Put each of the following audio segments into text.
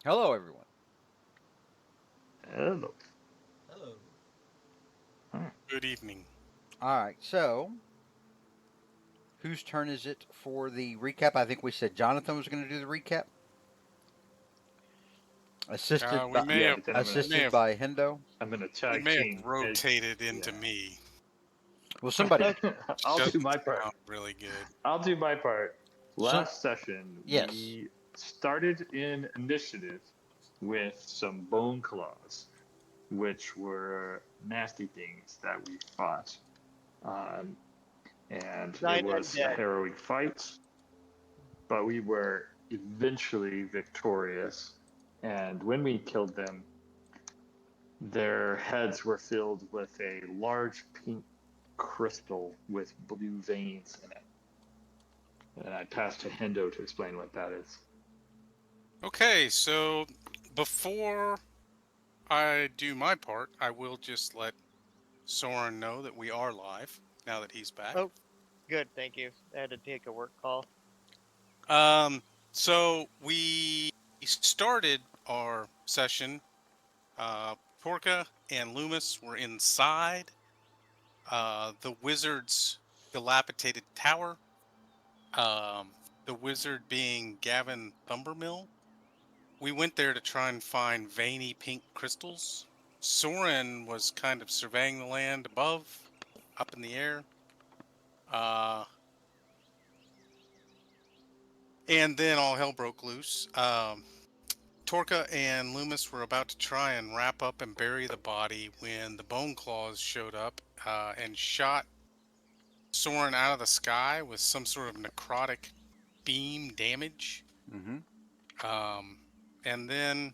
Hello, everyone. Hello. Hello. Alright. Good evening. All right, so whose turn is it for the recap? I think we said Jonathan was going to do the recap, assisted We by may Yeah, have but then we may have Hendo. I'm gonna we tag may have team it. rotated into Yeah. me. Well, somebody. Okay. I'll do Doesn't my part. sound really good. I'll do my part. Some. Last session Yes. we started in initiative with some bone claws, which were nasty things that we fought. Um, and it Giant was a undead. heroic fight, but we were eventually victorious. And when we killed them, their heads were filled with a large pink crystal with blue veins in it. And I pass to Hendo to explain what that is. Okay, so before I do my part, I will just let Soren know that we are live now that he's back. Oh, good. Thank you. I had to take a work call. Um, so we started our session. Porca and Loomis were inside the wizard's dilapidated tower. The wizard being Gavin Thumbermill. We went there to try and find veiny pink crystals. Soren was kind of surveying the land above, up in the air. Uh, and then all hell broke loose. Torka and Loomis were about to try and wrap up and bury the body when the Bone Claws showed up and shot Soren out of the sky with some sort of necrotic beam damage. Mm-hmm. Um, and then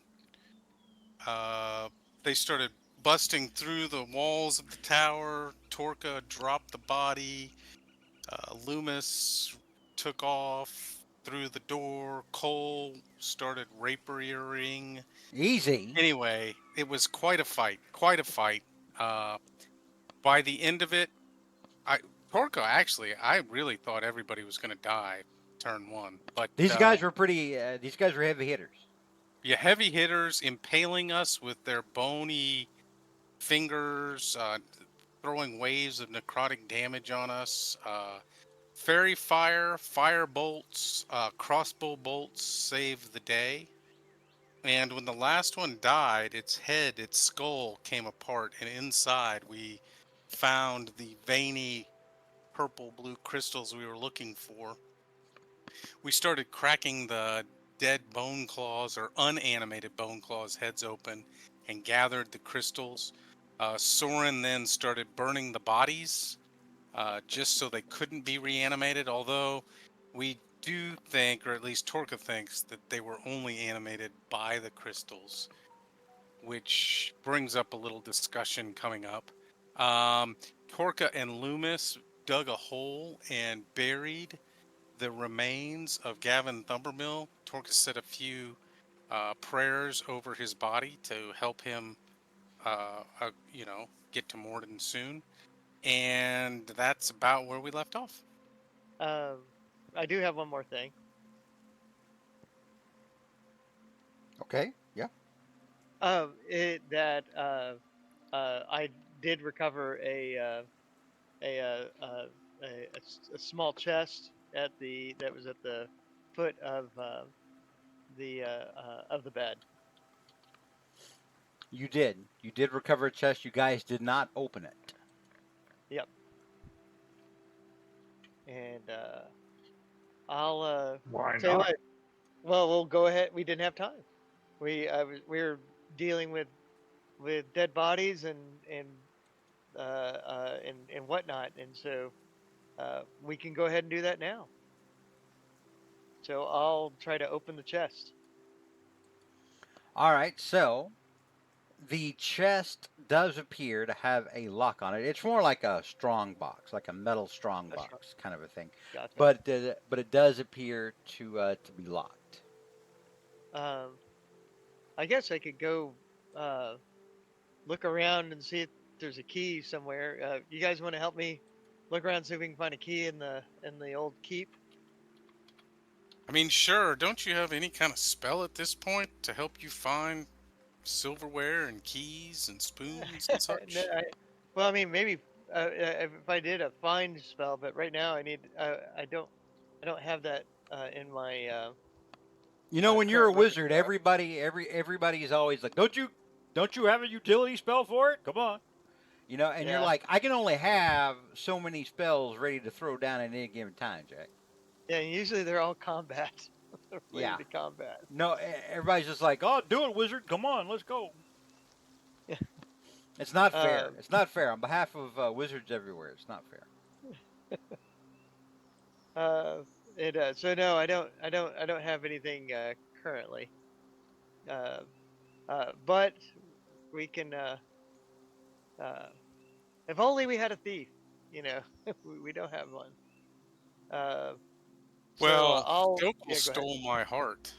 uh, they started busting through the walls of the tower. Torka dropped the body. Loomis took off through the door. Cole started rapiering. Easy. Anyway, it was quite a fight. Quite a fight. Uh, by the end of it, I Torka actually, I really thought everybody was going to die turn one, but These guys were pretty. These guys were heavy hitters. yeah, heavy hitters impaling us with their bony fingers, throwing waves of necrotic damage on us. Fairy fire, fire bolts, crossbow bolts saved the day. And when the last one died, its head, its skull came apart, and inside we found the veiny purple blue crystals we were looking for. We started cracking the dead bone claws or unanimated bone claws heads open and gathered the crystals. Soren then started burning the bodies just so they couldn't be reanimated, although we do think, or at least Torka thinks, that they were only animated by the crystals, which brings up a little discussion coming up. Torka and Loomis dug a hole and buried the remains of Gavin Thumbermill. Torka said a few prayers over his body to help him, get to Morden soon. And that's about where we left off. Um, I do have one more thing. Okay. Yeah. I did recover a small chest at the that was at the foot of the bed. You did. You did recover a chest. You guys did not open it. Yep. And I'll Why tell you not? what. Well, we'll go ahead. We didn't have time. We were dealing with dead bodies and whatnot, and so we can go ahead and do that now. So I'll try to open the chest. All right. So the chest does appear to have a lock on it. It's more like a strong box, like a metal strong That's right. box kind of a thing. Gotcha. But it does appear to be locked. Um, I guess I could go uh, look around and see if there's a key somewhere. You guys want to help me look around, see if we can find a key in the old keep? I mean, sure. Don't you have any kind of spell at this point to help you find silverware and keys and spoons and No, such? well, I mean, maybe if I did a find spell, but right now I need. I don't have that in my You know, when you're a current wizard, repertoire. everybody's always like, don't you have a utility spell for it? Come on. You know, and you're Yeah, like, I can only have so many spells ready to throw down at any given time, Jack. yeah. And usually they're all combat, related Yeah. to combat. No, everybody's just like, oh, do it, wizard. Come on, let's go. Yeah. It's not fair. Um, It's not fair. On behalf of wizards everywhere, it's not fair. uh, so no, I don't have anything currently. Uh, but we can. Uh, if only we had a thief. You know, we don't have one. Uh, so Well, Stokel yeah, go ahead. stole my heart.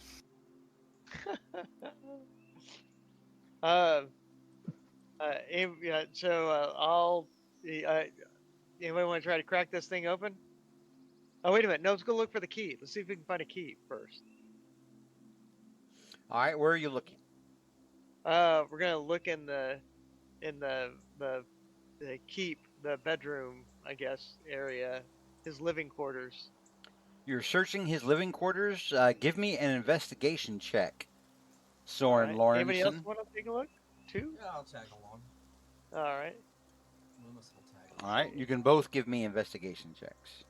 uh, yeah, so anybody want to try to crack this thing open? Oh, wait a minute. No, let's go look for the key. Let's see if we can find a key first. All right, where are you looking? We're gonna look in the keep, the bedroom, I guess, area, his living quarters. You're searching his living quarters. Give me an investigation check, All Soren right. Anybody else Lorenzen. want to take a look too? Yeah, I'll tag along. All right. Loomis will tag All along. right, you can both give me investigation checks.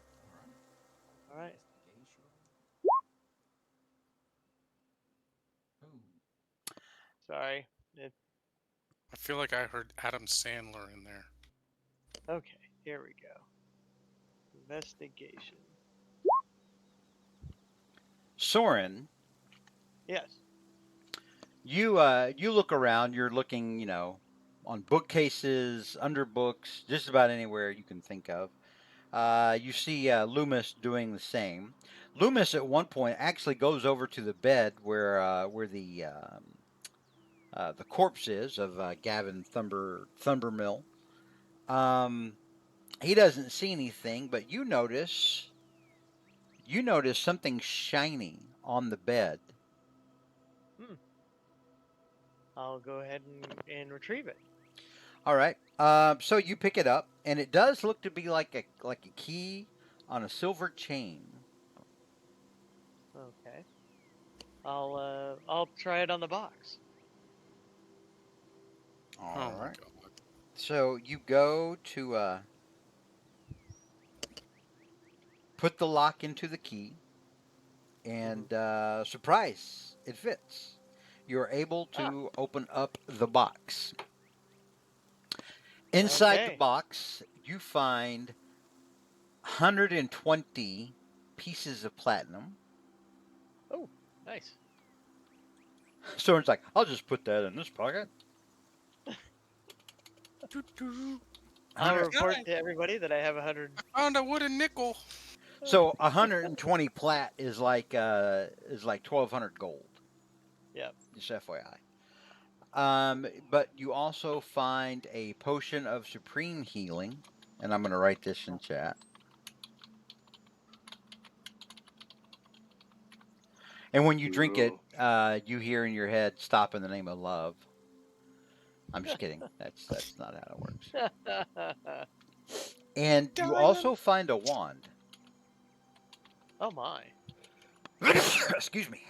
All All right. Investigation. Ooh. Sorry. It, I feel like I heard Adam Sandler in there. okay. Here we go. Investigation. Soren, Yes. you look around. You're looking, on bookcases, under books, just about anywhere you can think of. You see Loomis doing the same. Loomis at one point actually goes over to the bed where the corpse is of Gavin Thumbermill. Um, he doesn't see anything, but you notice something shiny on the bed. Hmm. I'll go ahead and retrieve it. All right. So you pick it up, and it does look to be like a key on a silver chain. Okay. I'll try it on the box. All Oh my right. god. So you go to put the lock into the key, Hmm. and surprise, it fits. You're able Ah. to open up the box. Inside the Okay. box, you find 120 pieces of platinum. Oh, nice. Soren's like, I'll just put that in this pocket. Doo-doo. I'll 100, report to everybody that I have 100. Found a wooden nickel. so 120 plat is like 1,200 gold. Yep. Just FYI. But you also find a potion of supreme healing, and I'm going to write this in chat. And when you drink it, Ooh. you hear in your head, "Stop in the name of love." I'm just kidding. That's not how it works. And you also Diamond. find a wand. Oh my. Excuse me.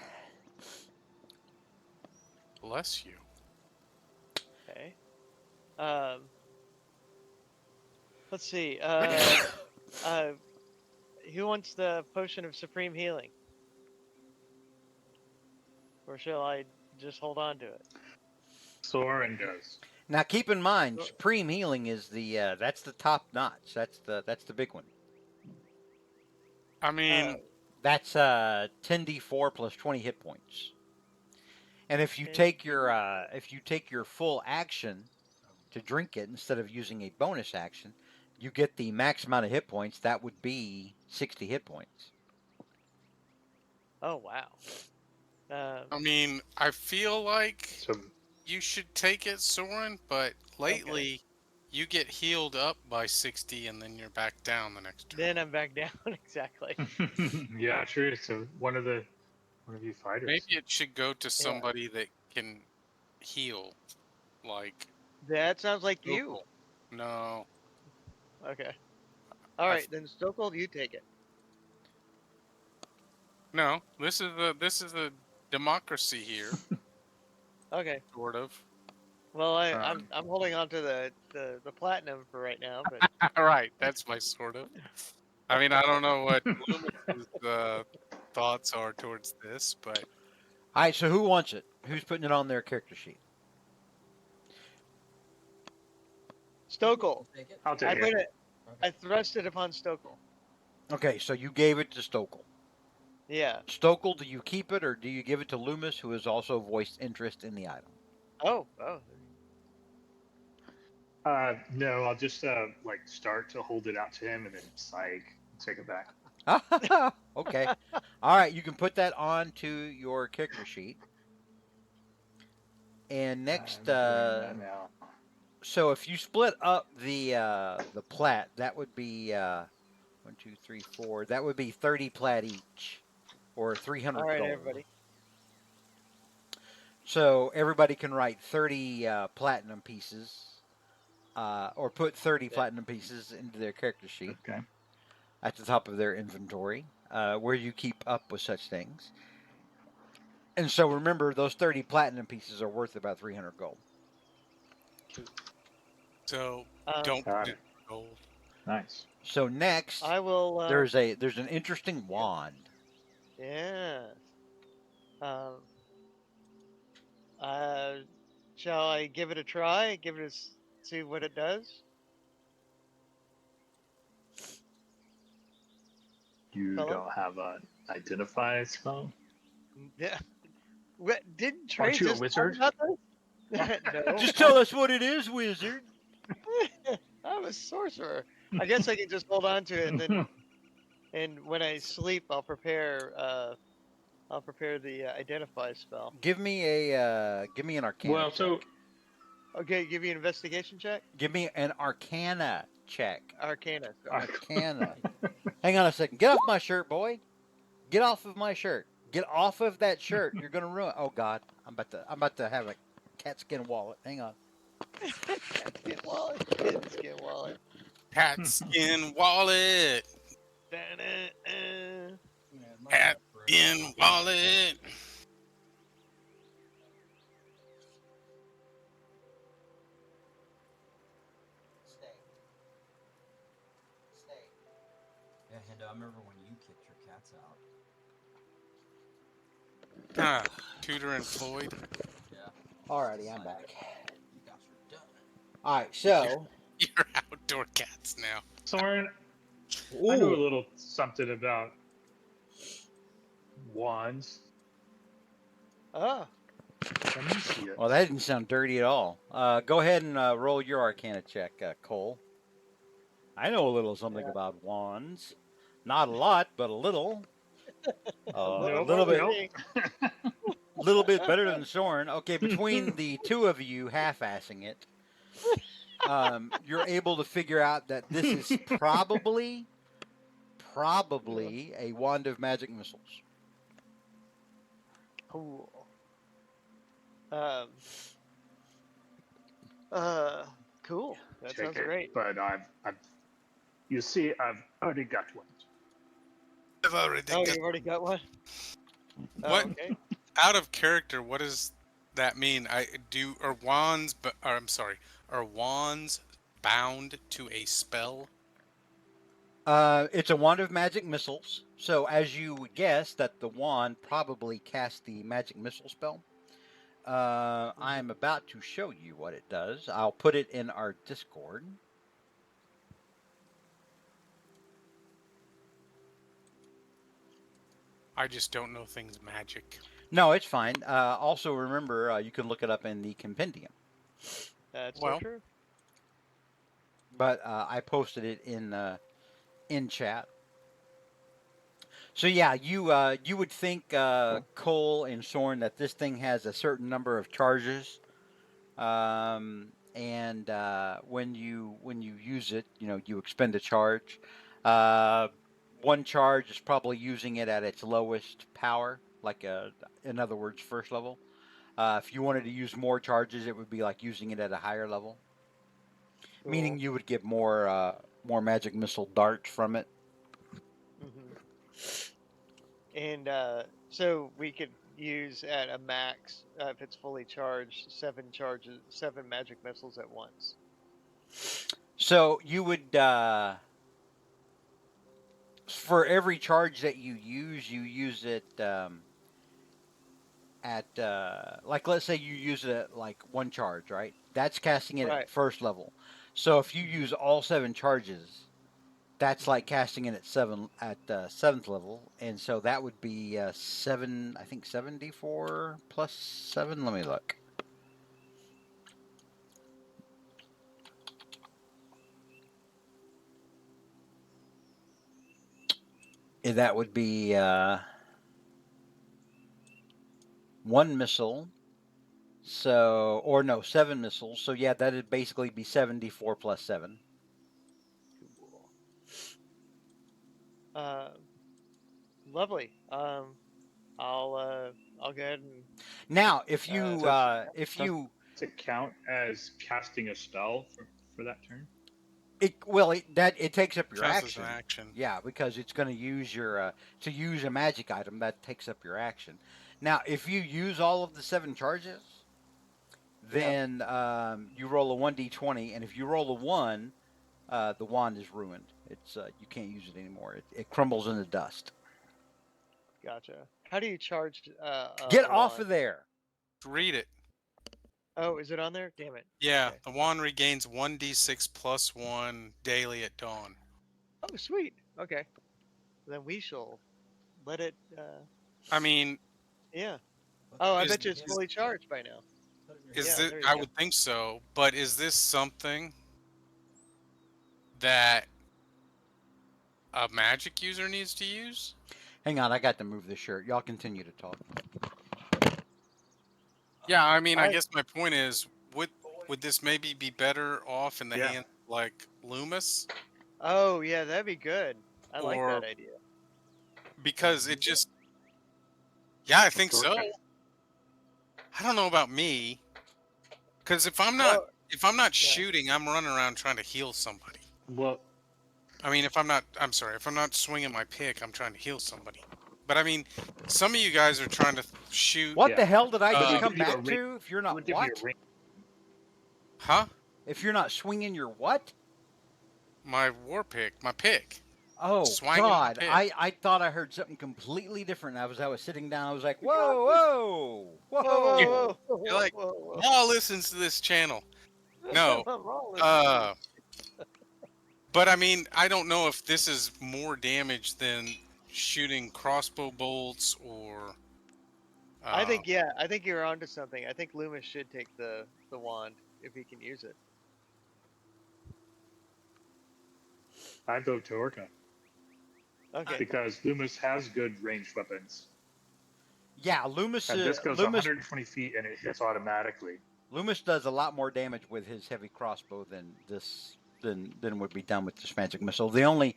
Bless you. Okay. Um. Let's see. Uh. Who wants the potion of supreme healing, or shall I just hold on to it? Soren does. Now keep in mind, So- supreme healing is that's the top notch. That's the big one. I mean, That's 10d4 plus 20 hit points. And if you Okay. take your full action to drink it instead of using a bonus action, you get the max amount of hit points. That would be 60 hit points. Oh wow. I mean, I feel like So you should take it, Soren, but lately You get healed up by 60, and then you're back down the next turn. Then I'm back down. Exactly. Yeah, true. So one of you Maybe fighters. it should go to Yeah. somebody that can heal, like That sounds like you. Local. No, Okay. All I right, then Stokel, you take it. no. This is a democracy here, Okay. sort of. Well, I'm Um, I'm holding on to the platinum for right now, but All right, that's my sort of. I mean, I don't know what Loomis's thoughts are towards this, but All right, so who wants it? Who's putting it on their character sheet? Stokel, Take it. I'll I take put it. it. I thrust it upon Stokel. Okay, so you gave it to Stokel. Yeah. Stokel, do you keep it or do you give it to Loomis, who has also voiced interest in the item? Oh. No, I'll just like start to hold it out to him and then psych, take it back. Okay. All right, you can put that onto your character sheet. And next, I'm doing that now. so if you split up the plat, that would be 1, 2, 3, 4. That would be 30 plat each, or 300 All right, gold. everybody. So everybody can write 30 platinum pieces, or put 30 Yeah. platinum pieces into their character sheet Okay. at the top of their inventory, where you keep up with such things. And so remember, those 30 platinum pieces are worth about 300 gold. so Um, don't Got put it it. in gold. Nice. So next, I will. there's an interesting wand. Yeah. Um. Uh. Shall I give it a try? Give it a see what it does. You Fellas? don't have an identify spell? Yeah. What, didn't Trey Aren't you a just talk wizard? about this? No. Just tell us what it is, wizard. I'm a sorcerer. I guess I can just hold on to it and when I sleep, I'll prepare the identify spell. Give me an Arcana Well, check. so Okay, give you an investigation check. Give me an Arcana check. Arcana. Sorry. Arcana. Hang on a second. Get off my shirt, boy. Get off of my shirt. Get off of that shirt. You're gonna ruin. Oh God, I'm about to have a cat skin wallet. Hang on. Skin wallet. Skin wallet. Cat skin wallet. Da-da-uh. Yeah, it might Cat have forever. skin wallet. Stay. Yeah, Hendo, I remember when you kicked your cats out. Tudor and Floyd. Yeah. Alrighty, I'm back. You guys are done. All right, so You're outdoor cats now. Soren, I know a ooh, little something about wands. Ah, Let me see it. well, that didn't sound dirty at all. Go ahead and roll your Arcana check, Cole. I know a little something Yeah. about wands. Not a lot, but a little. a A little little more bit, than me. little bit better than Soren. Okay, between the two of you half-assing it, you're able to figure out that this is probably a wand of magic missiles. Cool. Um. Cool. That Take sounds it, great. but you see, I've already got one. I've already Oh, got- you've already got one. Oh, What? okay. Out of character, what does that mean? Are wands, are wands bound to a spell? It's a wand of magic missiles. So, as you would guess, that the wand probably cast the magic missile spell. I'm about to show you what it does. I'll put it in our Discord. I just don't know things magic. No, it's fine. Also, remember, you can look it up in the compendium. That's Well- so true. But I posted it in chat. So yeah, you would think Cole and Soren that this thing has a certain number of charges, and when you use it, you expend a charge. Uh, One charge is probably using it at its lowest power, like in other words, first level. If you wanted to use more charges, it would be like using it at a higher level, meaning Cool. you would get more magic missile darts from it. Hmm. And so we could use at a max, if it's fully charged, 7 magic missiles at once. So you would for every charge that you use it at like let's say you use it at like one charge, right? That's casting it at Right. first level. So if you Hmm. use all 7 charges, that's like Hmm. casting it at seventh level, and so that would be seven. I think 74 plus 7. Let me look. That would be one missile. So or no, 7 missiles. So yeah, that'd basically be 74 plus 7. Cool. Uh, Lovely. I'll go ahead and Now, Does if does you it count as casting a spell for that turn? it takes up your Counts as an action. action. Yeah, because it's going to use your to use a magic item that takes up your action. Now, if you use all of the 7 charges, yeah. then you roll a 1d20, and if you roll a 1, the wand is ruined. It's you can't use it anymore. It crumbles into dust. Gotcha. How do you charge Get a off wand? of there. Read it. Oh, is it on there? Damn it. Yeah, Okay. the wand regains 1d6 plus 1 daily at dawn. Oh, sweet. Okay. Then we shall let it. I mean, Yeah. Put Oh, that I in is bet you your it's hand. fully charged by now. Put it in your is hand. Yeah. this, There you I go. would think so, but is this something that a magic user needs to use? Hang on, I got to move this shirt. Y'all continue to talk. Yeah, I mean, I I. guess my point is, would this maybe be better off in the Yeah. hands of, like Loomis, Oh, yeah. That'd be good. I like or that idea. because it just? Yeah, I think so. Torque. I don't know about me, because Well, if I'm not yeah. shooting, I'm running around trying to heal somebody. Well, I mean, I'm sorry, if I'm not swinging my pick, I'm trying to heal somebody. But I mean, some of you guys are trying to shoot. What yeah. the hell did I But it just would Uh, come give you a back ring. to? If you're It not would give you what? a ring. huh? If you're not swinging your what? My war pick, my pick, Oh swinging my God! pick. I thought I heard something completely different. I was sitting down. I was like, We got this. whoa, whoa, Whoa, whoa, whoa! whoa, You're whoa, like, whoa, Law listens to this channel. whoa. No, I'm all listening to uh, this. but I mean, I don't know if this is more damage than shooting crossbow bolts or. I Uh, think, yeah. I think you're onto something. I think Loomis should take the wand if he can use it. I vote Torque Okay. because Loomis has good ranged weapons, Yeah, Loomis. and this goes Loomis. 120 feet and it hits automatically. Loomis does a lot more damage with his heavy crossbow than would be done with this magic missile. The only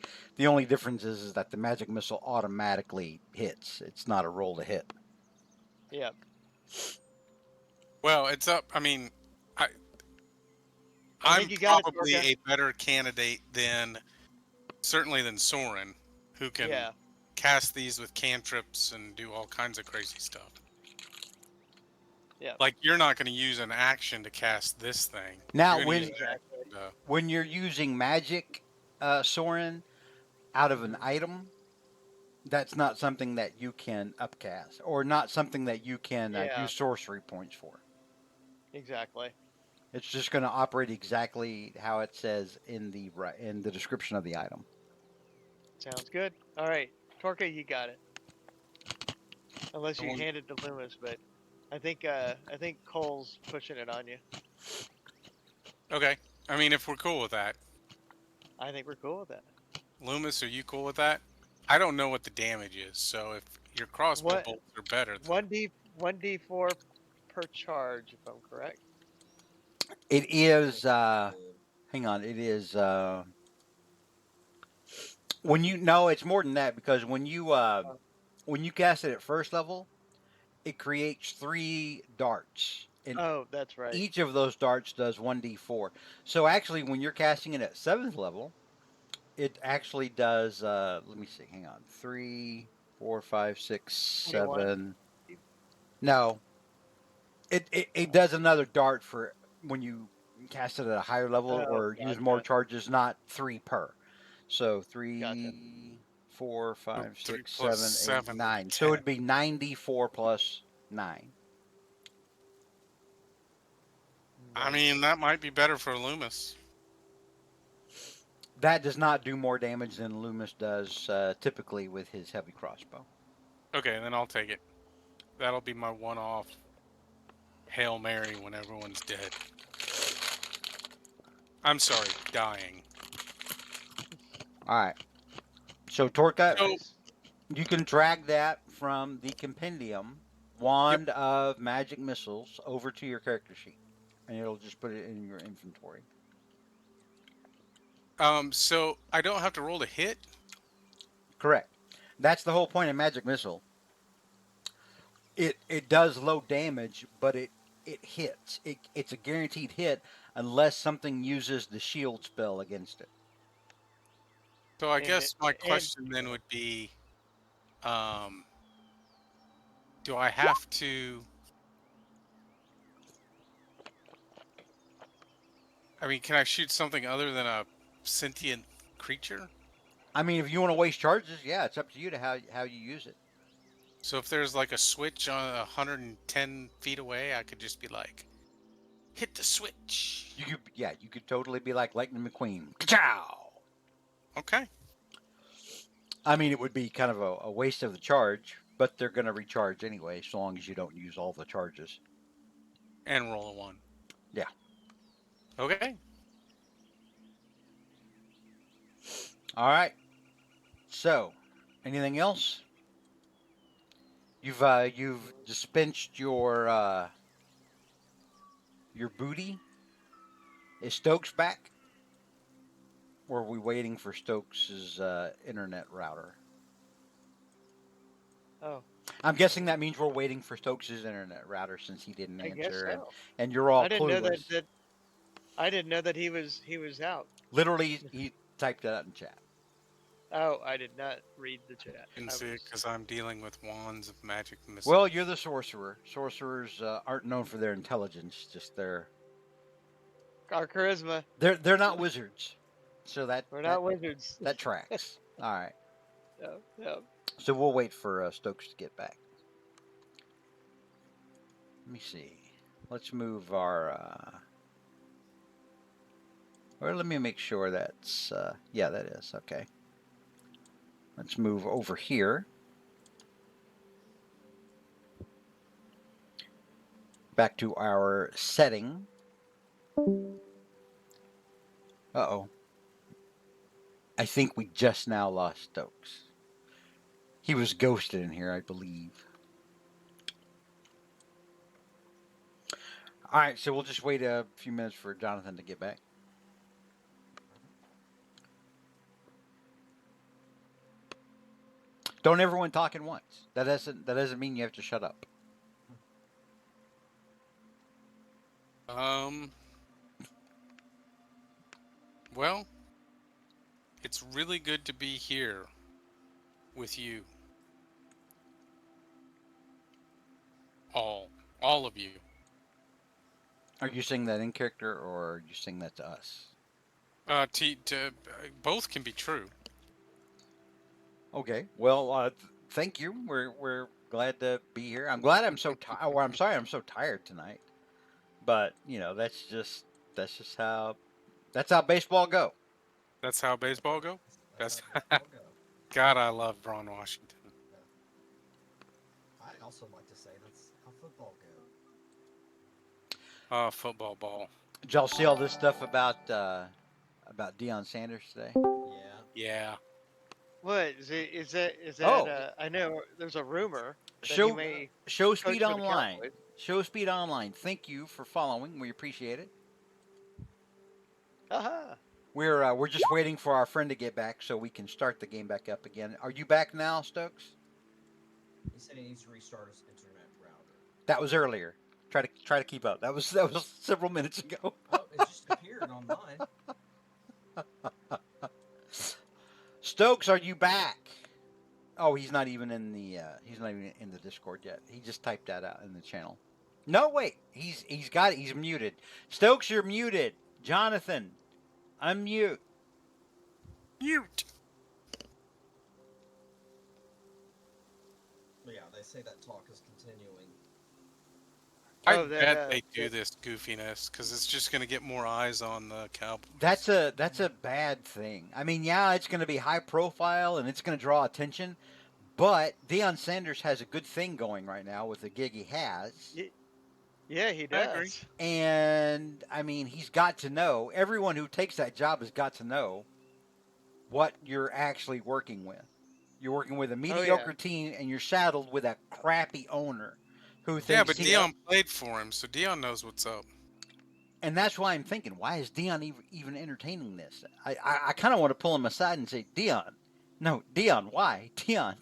difference is that the magic missile automatically hits. It's not a roll to hit. Yeah. well, it's up. I mean, I I I'm think you got it, probably Torka. a better candidate than certainly than Soren, who can Yeah. cast these with cantrips and do all kinds of crazy stuff. Yeah. Like you're not going to use an action to cast this thing. Now, You're going to use an Exactly. action to, when you're using magic, Soren, out of an Mhm. item, that's not something that you can upcast, or not something that you can Yeah. use sorcery points for. Exactly. It's just going to operate exactly how it says in the description of the item. Sounds good. All right, Torka, you got it. Unless the you one- hand it to Loomis, but I think Cole's pushing it on you. okay. I mean, if we're cool with that, I think we're cool with that. Loomis, are you cool with that? I don't know what the damage is, so if your crossbow What bolts are better, then 1d4 per charge, if I'm correct. It is. Good. Hang on. It is. When you no, it's more than that because when you cast it at first level, it creates 3 darts, and Oh, that's right. each of those darts does 1d4. So actually, when you're casting it at 7th level, it actually does. Let me see. Hang on. 3, 4, 5, 6, 21. 7. No, it does another dart for when you cast it at a higher level Oh, or use more gotcha. charges, not 3 per. So Gotcha. 3, 4, So 5, 3 6, plus 7, 8, 7 would be 9. So 10. it'd be 94 plus 9. I Right. mean, that might be better for Loomis. That does not do more damage than Loomis does typically with his heavy crossbow. Okay, then I'll take it. That'll be my one-off Hail Mary when everyone's dead. I'm sorry, dying. All right. So Torka, So, Nice. you can drag that from the compendium yep. wand of magic missiles over to your character sheet, and it'll just put it in your inventory. So I don't have to roll to hit. Correct. That's the whole point of magic missile. It does low damage, but it hits. It's a guaranteed hit unless something uses the shield spell against it. So I And guess my and question then would be, um, do I have to? I mean, can I shoot something other than a sentient creature? I mean, if you want to waste charges, yeah, it's up to you to how you use it. So if there's like a switch on 110 feet away, I could just be like, hit the switch. You could totally be like Lightning McQueen. Ka-chow! Okay. I mean, it would be kind of a waste of the charge, but they're going to recharge anyway, so long as you don't use all the charges. And roll a 1. Yeah. Okay. All right. So, anything else? You've dispensed your booty. Is Stokes back? Or are we waiting for Stokes's internet router? oh, I'm guessing that means we're waiting for Stokes's internet router since he didn't I guess answer, so. and you're all I didn't know that clueless. that I didn't know that he was out. Literally, he typed that out in chat. Oh, I did not read the chat. Didn't I see it was because I'm dealing with wands of magic missiles. Well, you're the sorcerer. Sorcerers aren't known for their intelligence; just our charisma. they're not wizards. So We're not wizards. that tracks. All right. Yeah, yeah. So we'll wait for Stokes to get back. Let me see. Let's move our. Or let me make sure that's. Yeah, that is okay. Let's move over here. Back to our setting. Uh-oh. I think we just now lost Stokes. He was ghosted in here, I believe. All right, so we'll just wait a few minutes for Jonathan to get back. Don't everyone talk at once. That doesn't mean you have to shut up. Well, it's really good to be here with you. All of you. Are you saying that in character or are you saying that to us? Both can be true. Okay. Well, thank you. We're glad to be here. I'm glad I'm so tired. Or I'm sorry I'm so tired tonight. But that's just how baseball go. That's how baseball go. That's That's how baseball go. God. I love Ron Washington. Yeah. I'd also like to say that's how football go. Football ball. Did y'all see all this stuff about Deion Sanders today? Yeah. Yeah. What is that? Oh, I know there's a rumor that he show may show coach speed for the online. Cowboys. Show speed online. Thank you for following. We appreciate it. Haha. We're just waiting for our friend to get back so we can start the game back up again. Are you back now, Stokes? He said he needs to restart his internet router. That was earlier. Try to keep up. That was several minutes ago. Oh, it just appeared on mine. Stokes, are you back? Oh, he's not even in the Discord yet. He just typed that out in the channel. No, wait. He's got it. He's muted. Stokes, you're muted. Jonathan, unmute. Mute. But yeah, they say that talk is continuing. I Oh, bet they do that- this goofiness because it's just going to get more eyes on the Cowboys. That's a bad thing. I mean, yeah, it's going to be high profile and it's going to draw attention, but Deion Sanders has a good thing going right now with the gig he has. Yeah, he I agree. does. And I mean, he's got to know, everyone who takes that job has got to know what you're actually working with. You're working with a mediocre team and you're saddled with a crappy owner who thinks Yeah, but he, Dion played for him, so Dion knows what's up. and that's why I'm thinking, why is Dion even entertaining this? I kind of want to pull him aside and say, Dion, no, Dion, why? Dion,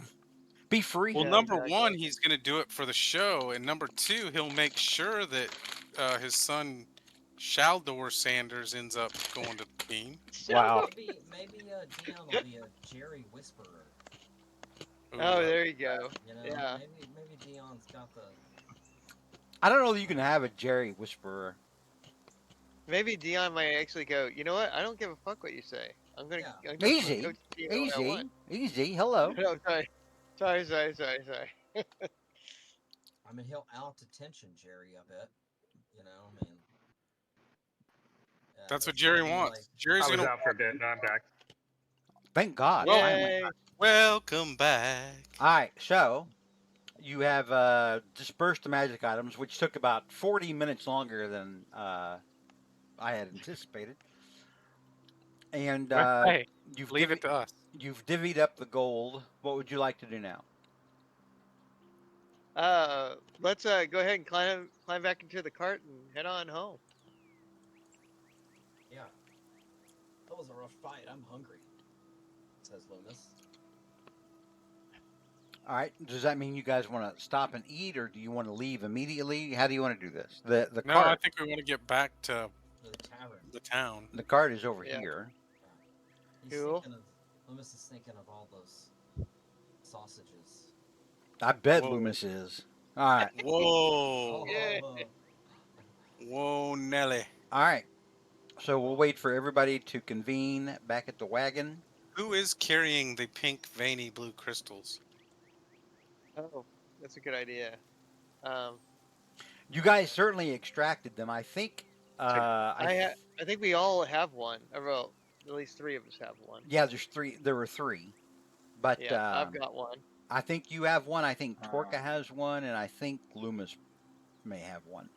be free. Well, Yeah, number exactly. one, he's going to do it for the show, and number two, he'll make sure that his son Shaldor Sanders ends up going to the team. Wow. Maybe Dion will be a Jerry Whisperer. Ooh, Oh, there you go. You know, Yeah. maybe Dion's got the. I don't know that you can have a Jerry Whisperer. Maybe Dion might actually go. You know what? I don't give a fuck what you say. I'm gonna. Yeah. I'm just Easy, gonna coach the team the way I easy, want." easy. Hello. No, sorry. I mean, he'll out attention Jerry. I bet. You know, I mean. that's what it's Jerry gonna be wants. like- Jerry's I was going to out for a bit. Now I'm back. Thank God. Finally. Yay! welcome back. All right, so you have dispersed the magic items, which took about 40 minutes longer than I had anticipated. And Hey, you've leave it to us. you've divvied up the gold. What would you like to do now? Let's go ahead and climb back into the cart and head on home. Yeah. That was a rough fight. I'm hungry. Says Loomis. All right. Does that mean you guys want to stop and eat, or do you want to leave immediately? How do you want to do this? The No, I cart. think we want to get back to The tavern. the town. The cart is over Yeah. here. He's Cool. thinking of, Loomis is thinking of all those sausages. I bet Whoa. Loomis is. All right. Whoa. Yeah. Whoa, Nelly. All right. So we'll wait for everybody to convene back at the wagon. Who is carrying the pink veiny blue crystals? Oh, that's a good idea. You guys certainly extracted them. I think. I think we all have one. Or, well, at least 3 of us have one. Yeah, there's 3. There were 3, but Yeah, I've got one. I think you have one. I think Torka has one, and I think Loomis may have one.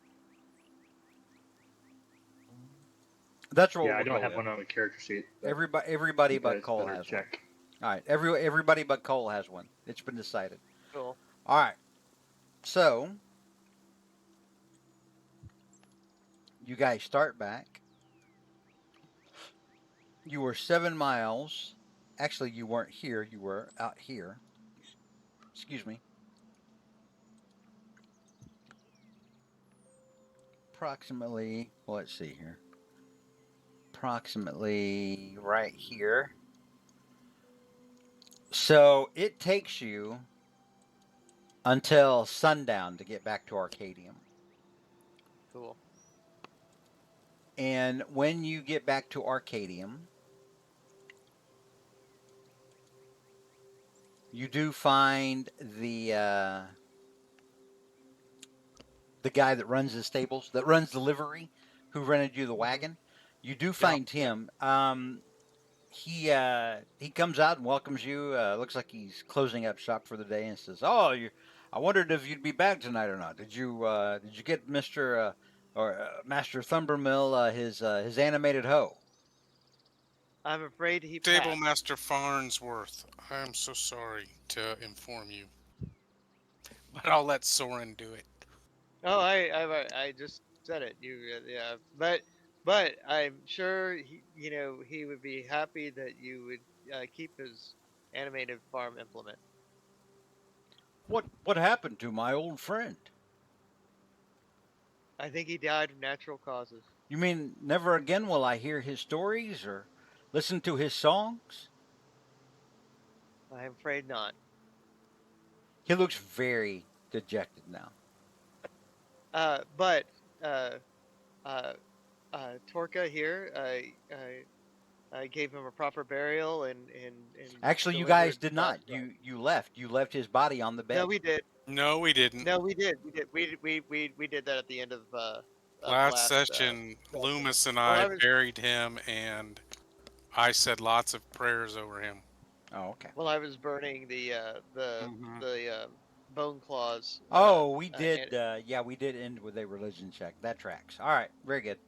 That's what Yeah, we'll I don't go have with. one on the character sheet. but Everybody you but guys Cole better has one. check. All right, everybody but Cole has one. It's been decided. Cool. All right, so you guys start back. You were 7 miles. Actually, you weren't here. You were out here. Excuse me. Approximately, well, let's see here. Approximately right here. So it takes you until sundown to get back to Arcadium. Cool. And when you get back to Arcadium, you do find the guy that runs the stables, that runs the livery, who rented you the wagon. You do find him. He comes out and welcomes you. Looks like he's closing up shop for the day and says, "Oh, I wondered if you'd be back tonight or not. Did you get Mister Master Thumbermill his animated hoe?" I'm afraid he Stable passed. Master Farnsworth, I am so sorry to inform you. But I'll let Soren do it. Oh, I just said it. Yeah, but but I'm sure he would be happy that you would keep his animated farm implement. What happened to my old friend? I think he died of natural causes. You mean never again will I hear his stories or listen to his songs? I'm afraid not. He looks very dejected now. But uh, uh, Torka here, I gave him a proper burial and Actually, you guys delivered did God's not. love. You left. You left his body on the No, bed. we did. No, we didn't. No, we did. We did. We did that at the end of Last last session, session. Loomis and Well, I I was buried him, and I said lots of prayers over him. Oh, okay. burning Hmm. the bone claws. Oh, we And did. Yeah, we did end with a religion check. That tracks. All right, very good.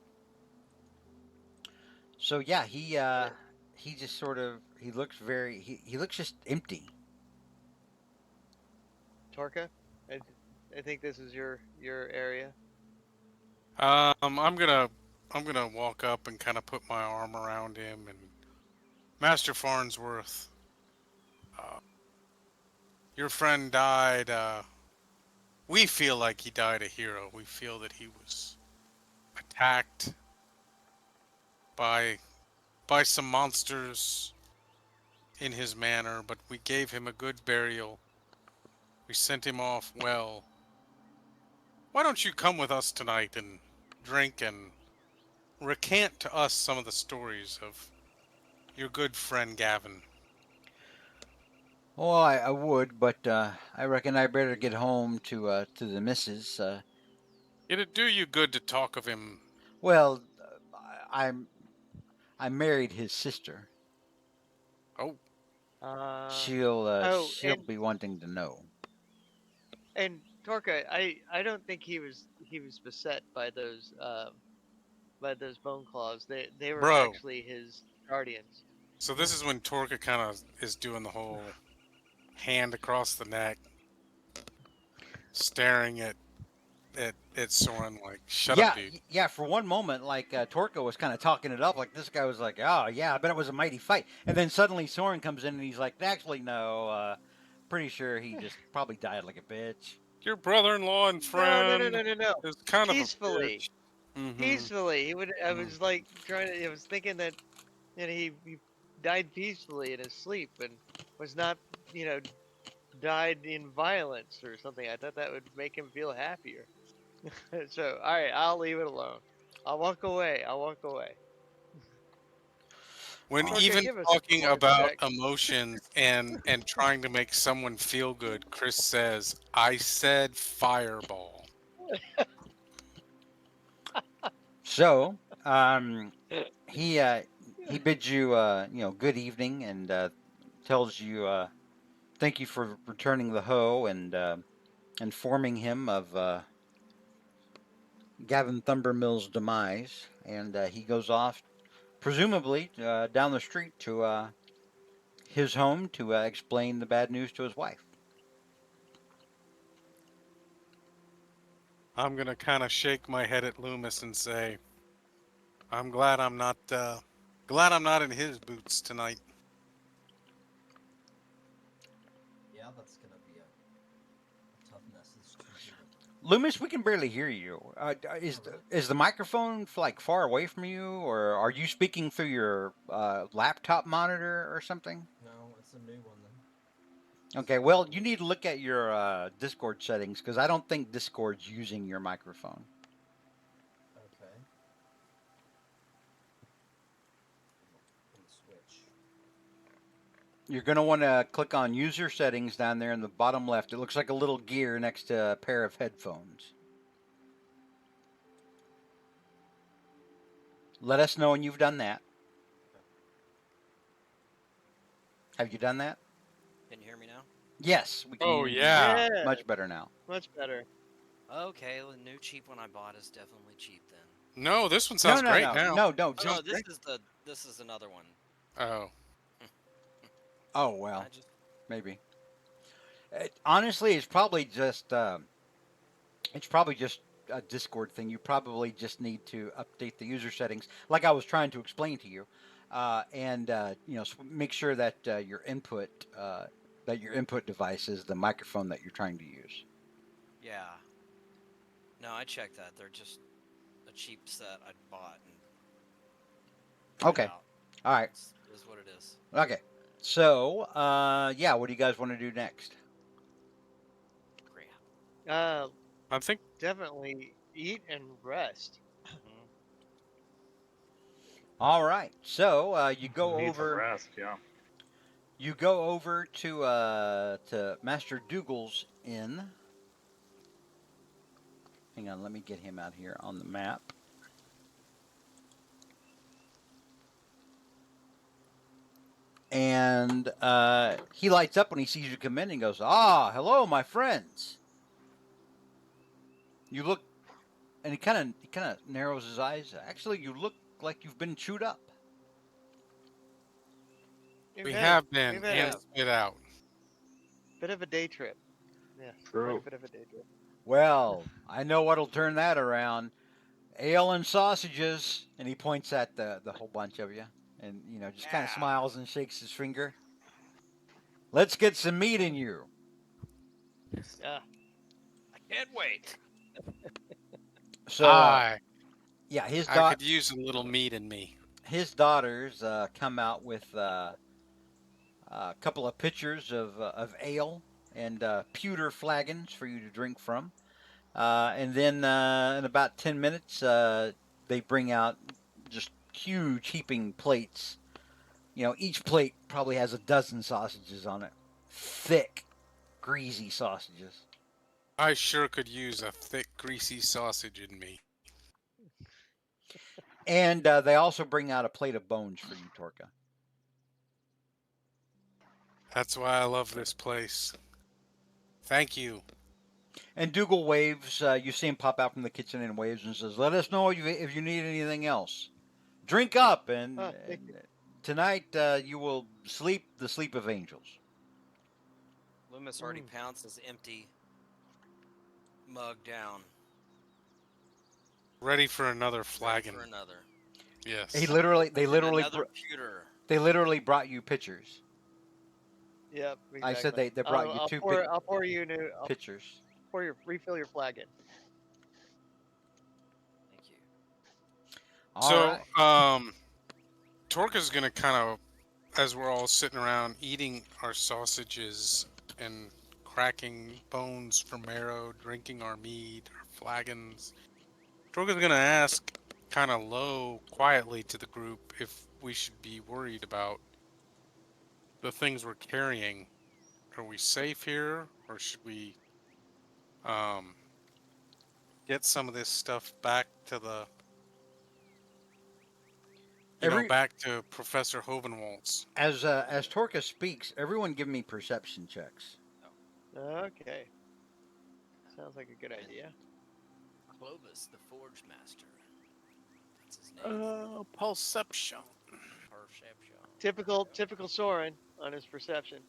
So yeah, he just sort of he looks very he looks just empty. Torka, I, I think this is your area. I'm gonna walk up and kind of put my arm around him, and Master Farnsworth, uh, your friend died. We feel like he died a hero. We feel that he was attacked by some monsters in his manor, but we gave him a good burial. We sent him off well. Why don't you come with us tonight and drink and recant to us some of the stories of your good friend Gavin? Oh, I would, but I reckon I better get home to the missus. It'd do you good to talk of him. Well, I'm I married his sister. Oh, Uh, oh, She'll be wanting to know. and Torka, I don't think he was beset by those bone claws. They were bro. actually his guardians. So this is when Torka kind of is doing the whole hand across the neck, staring at Soren like, "Shut up, Yeah, dude." yeah. For one moment, like Torko was kind of talking it up, like this guy was like, "Oh yeah, I bet it was a mighty fight," and then suddenly Soren comes in and he's like, "Actually, no. Pretty sure he just probably died like a bitch." Your brother-in-law and No, no, no, friend no, no, no. is kind of a Peacefully, bitch. Mm-hmm. peacefully. He would. I was like trying to. I was thinking that he died peacefully in his sleep and was not you know died in violence or something. I thought that would make him feel happier. So, all right, I'll leave it alone. I'll walk away. I'll walk away. When Torka, even give us a talking performance about check. emotions and trying to make someone feel good, Chris says, "I said fireball." So, he bids you good evening and tells you thank you for returning the hoe and informing him of Gavin Thumbermill's demise, and he goes off presumably down the street to his home to explain the bad news to his wife. I'm gonna kind of shake my head at Loomis and say, "I'm glad I'm not in his boots tonight." Yeah, that's gonna be a tough message to deliver. Loomis, we can barely hear you. Is the microphone like far away from you, or are you speaking through your laptop monitor or something? No, it's a new one then. Okay, well, you need to look at your Discord settings because I don't think Discord's using your microphone. Okay. Let me switch. You're going to want to click on user settings down there in the bottom left. It looks like a little gear next to a pair of headphones. Let us know when you've done that. Have you done that? Can you hear me now? Yes, we can Oh hear you yeah. Yeah, much better now. much better. Okay, the new cheap one I bought is definitely cheap then. No, this one No, sounds no, great no, now. no, no. Oh no, this is another one. Oh, Oh well, I just maybe. Honestly, it's probably just a Discord thing. You probably just need to update the user settings, like I was trying to explain to you, and make sure that your input device is the microphone that you're trying to use. Yeah. No, I checked that. They're just a cheap set I bought and tried Okay. out. All right. It is what it is. Okay. So, yeah, what do you guys want to do next? Crap. I think Definitely eat and rest. Mhm. All right. So, you go Need some over. rest, yeah. You go over to Master Dougal's inn. Hang on, let me get him out here on the map. And he lights up when he sees you come in and goes, "Ah, hello, my friends." You look, and he kind of narrows his eyes. Actually, you look like you've been chewed up. we We've have we've been had and a spit out. bit of a day trip. Yes, quite a True. bit of a day trip. Well, I know what'll turn that around. Ale and sausages. And he points at the whole bunch of you, and just kind of Yeah. smiles and shakes his finger. Let's get some meat in you. Yeah. I can't wait. So, I yeah, I could use a little meat in me. his daughters come out with a couple of pitchers of ale and pewter flagons for you to drink from. And then in about 10 minutes, they bring out just huge heaping plates. Each plate probably has a dozen sausages on it. Thick, greasy sausages. I sure could use a thick, greasy sausage in me. And they also bring out a plate of bones for you, Torka. That's why I love this place. Thank you. And Dougal waves. You see him pop out from the kitchen and waves and says, "Let us know if you need anything else. Drink up, and, Thank you. and tonight you will sleep the sleep of angels." Loomis already pounds his empty mug down. Ready for another Ready flagon. for another. He Yes. literally, they And literally, another pewter. they literally brought you pitchers. Yep, I said exactly. they brought you two I'll pour you new. I'll pitchers. refill your flagon. Thank you. All So, right. Torka's gonna kind of, as we're all sitting around eating our sausages and cracking bones for marrow, drinking our mead, our flagons, Torka's gonna ask kind of low, quietly to the group if we should be worried about the things we're carrying. Are we safe here, or should we um, get some of this stuff back to the, Every back to Professor Hovenwaltz? as Torka speaks, everyone give me perception checks. Okay, sounds like a good idea. Clovis, the Forge Master. That's his name. Pulception. Perception. Typical Soren on his perception.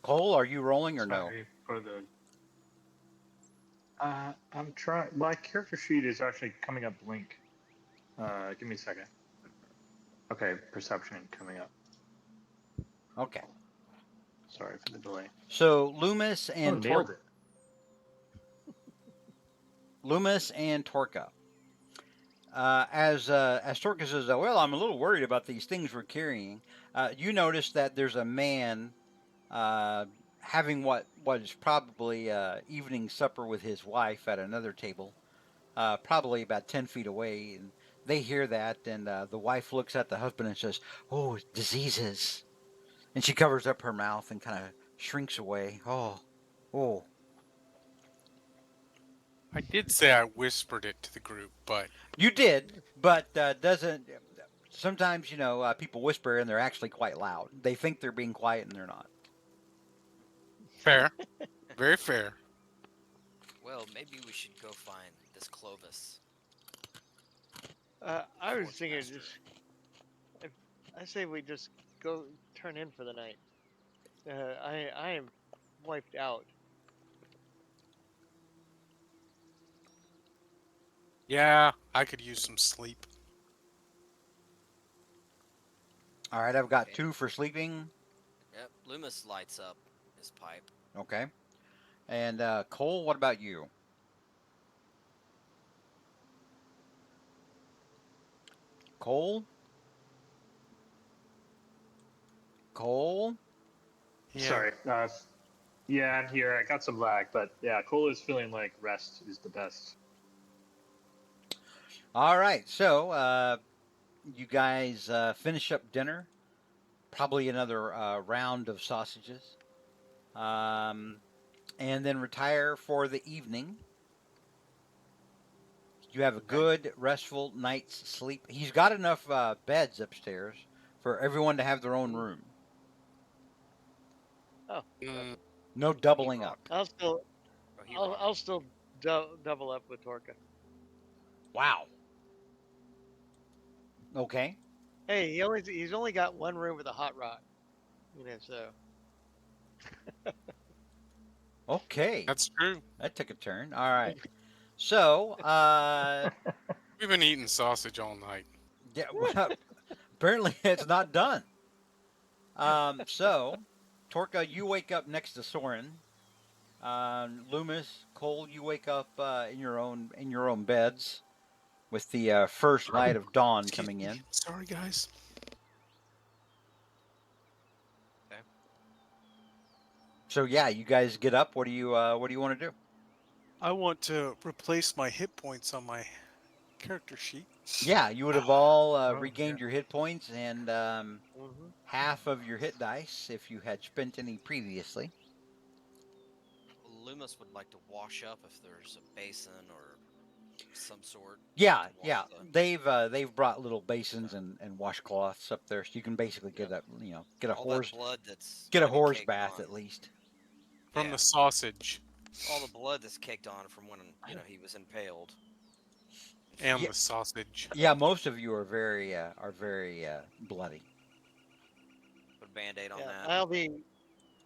Cole, are you rolling or no? Sorry for the. I'm trying. My character sheet is actually coming up blank. Give me a second. Okay, perception coming up. Okay. Sorry for the delay. So Loomis Oh, and nailed it. Loomis and Torka. As Torka says, well, I'm a little worried about these things we're carrying. You notice that there's a man having what is probably evening supper with his wife at another table, probably about 10 feet away. And they hear that, and the wife looks at the husband and says, "Oh, diseases." And she covers up her mouth and kind of shrinks away. Oh. I did say I whispered it to the group, but You did, but doesn't. Sometimes, people whisper and they're actually quite loud. They think they're being quiet and they're not. fair. Very fair. Well, maybe we should go find this Clovis. I was Forge thinking Master. I say we just go turn in for the night. I am wiped out. Yeah, I could use some sleep. All right, I've got Okay. 2 for sleeping. Yep. Loomis lights up his pipe. Okay. And Cole, what about you? Cole? Cole? Yeah. Sorry. Yeah, I'm here. I got some lag, but yeah, Cole is feeling like rest is the best. All right. So, you guys finish up dinner. Probably another round of sausages. Um, and then retire for the evening. You have a Okay. good, restful night's sleep. He's got enough beds upstairs for everyone to have their own Mm. room. Oh, Mm, gotcha. No Heat doubling up. rock. I'll still Oh, heat I'll rock. I'll still double up with Torka. Wow. Okay. Hey, he's only got one room with a hot rock. So Okay. that's true. That took a turn. All right. So, We've been eating sausage all night. yeah, well, apparently it's not done. So, Torka, you wake up next to Soren. Loomis, Cole, you wake up in your own beds with the first light of dawn Excuse coming me. in. Sorry, guys. Okay. So yeah, you guys get up. What do you want to do? I want to replace my hit points on my character sheet. Yeah, you would have all Oh, yeah. regained your hit points and hmm half of your hit dice if you had spent any previously. Loomis would like to wash up if there's a basin or some sort Yeah, to wash yeah. the. They've brought little So basins and washcloths up there, so you can basically yeah, get a all that horse blood that's get a gonna be horse caked bath on. at least. From Yeah, the sausage all the blood that's caked on from when he was impaled and and Yeah, the frozen. sausage. yeah. Most of you are very bloody. Put a band-aid on yeah, that. I'll be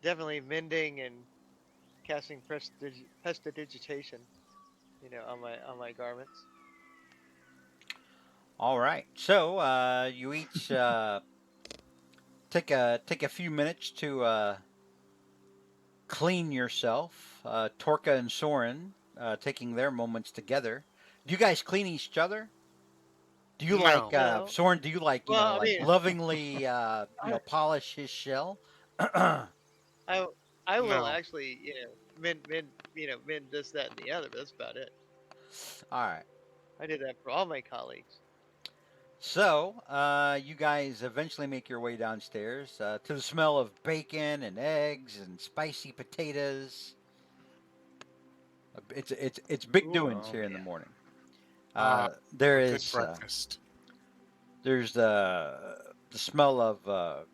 definitely mending and casting prestidigitation. On my garments. All right. So you each take a few minutes to clean yourself. Torka and Soren taking their moments together. Do you guys clean each other? Do you like No. No, Soren? Do you like well, I like mean, lovingly I polish his shell? I, I will No. actually mend this that and the other, but that's about it. All right. I did that for all my colleagues. So, you guys eventually make your way downstairs to the smell of bacon and eggs and spicy potatoes. It's big Ooh, doings Oh here in the man. morning. Uh, There a good is breakfast. there's the smell of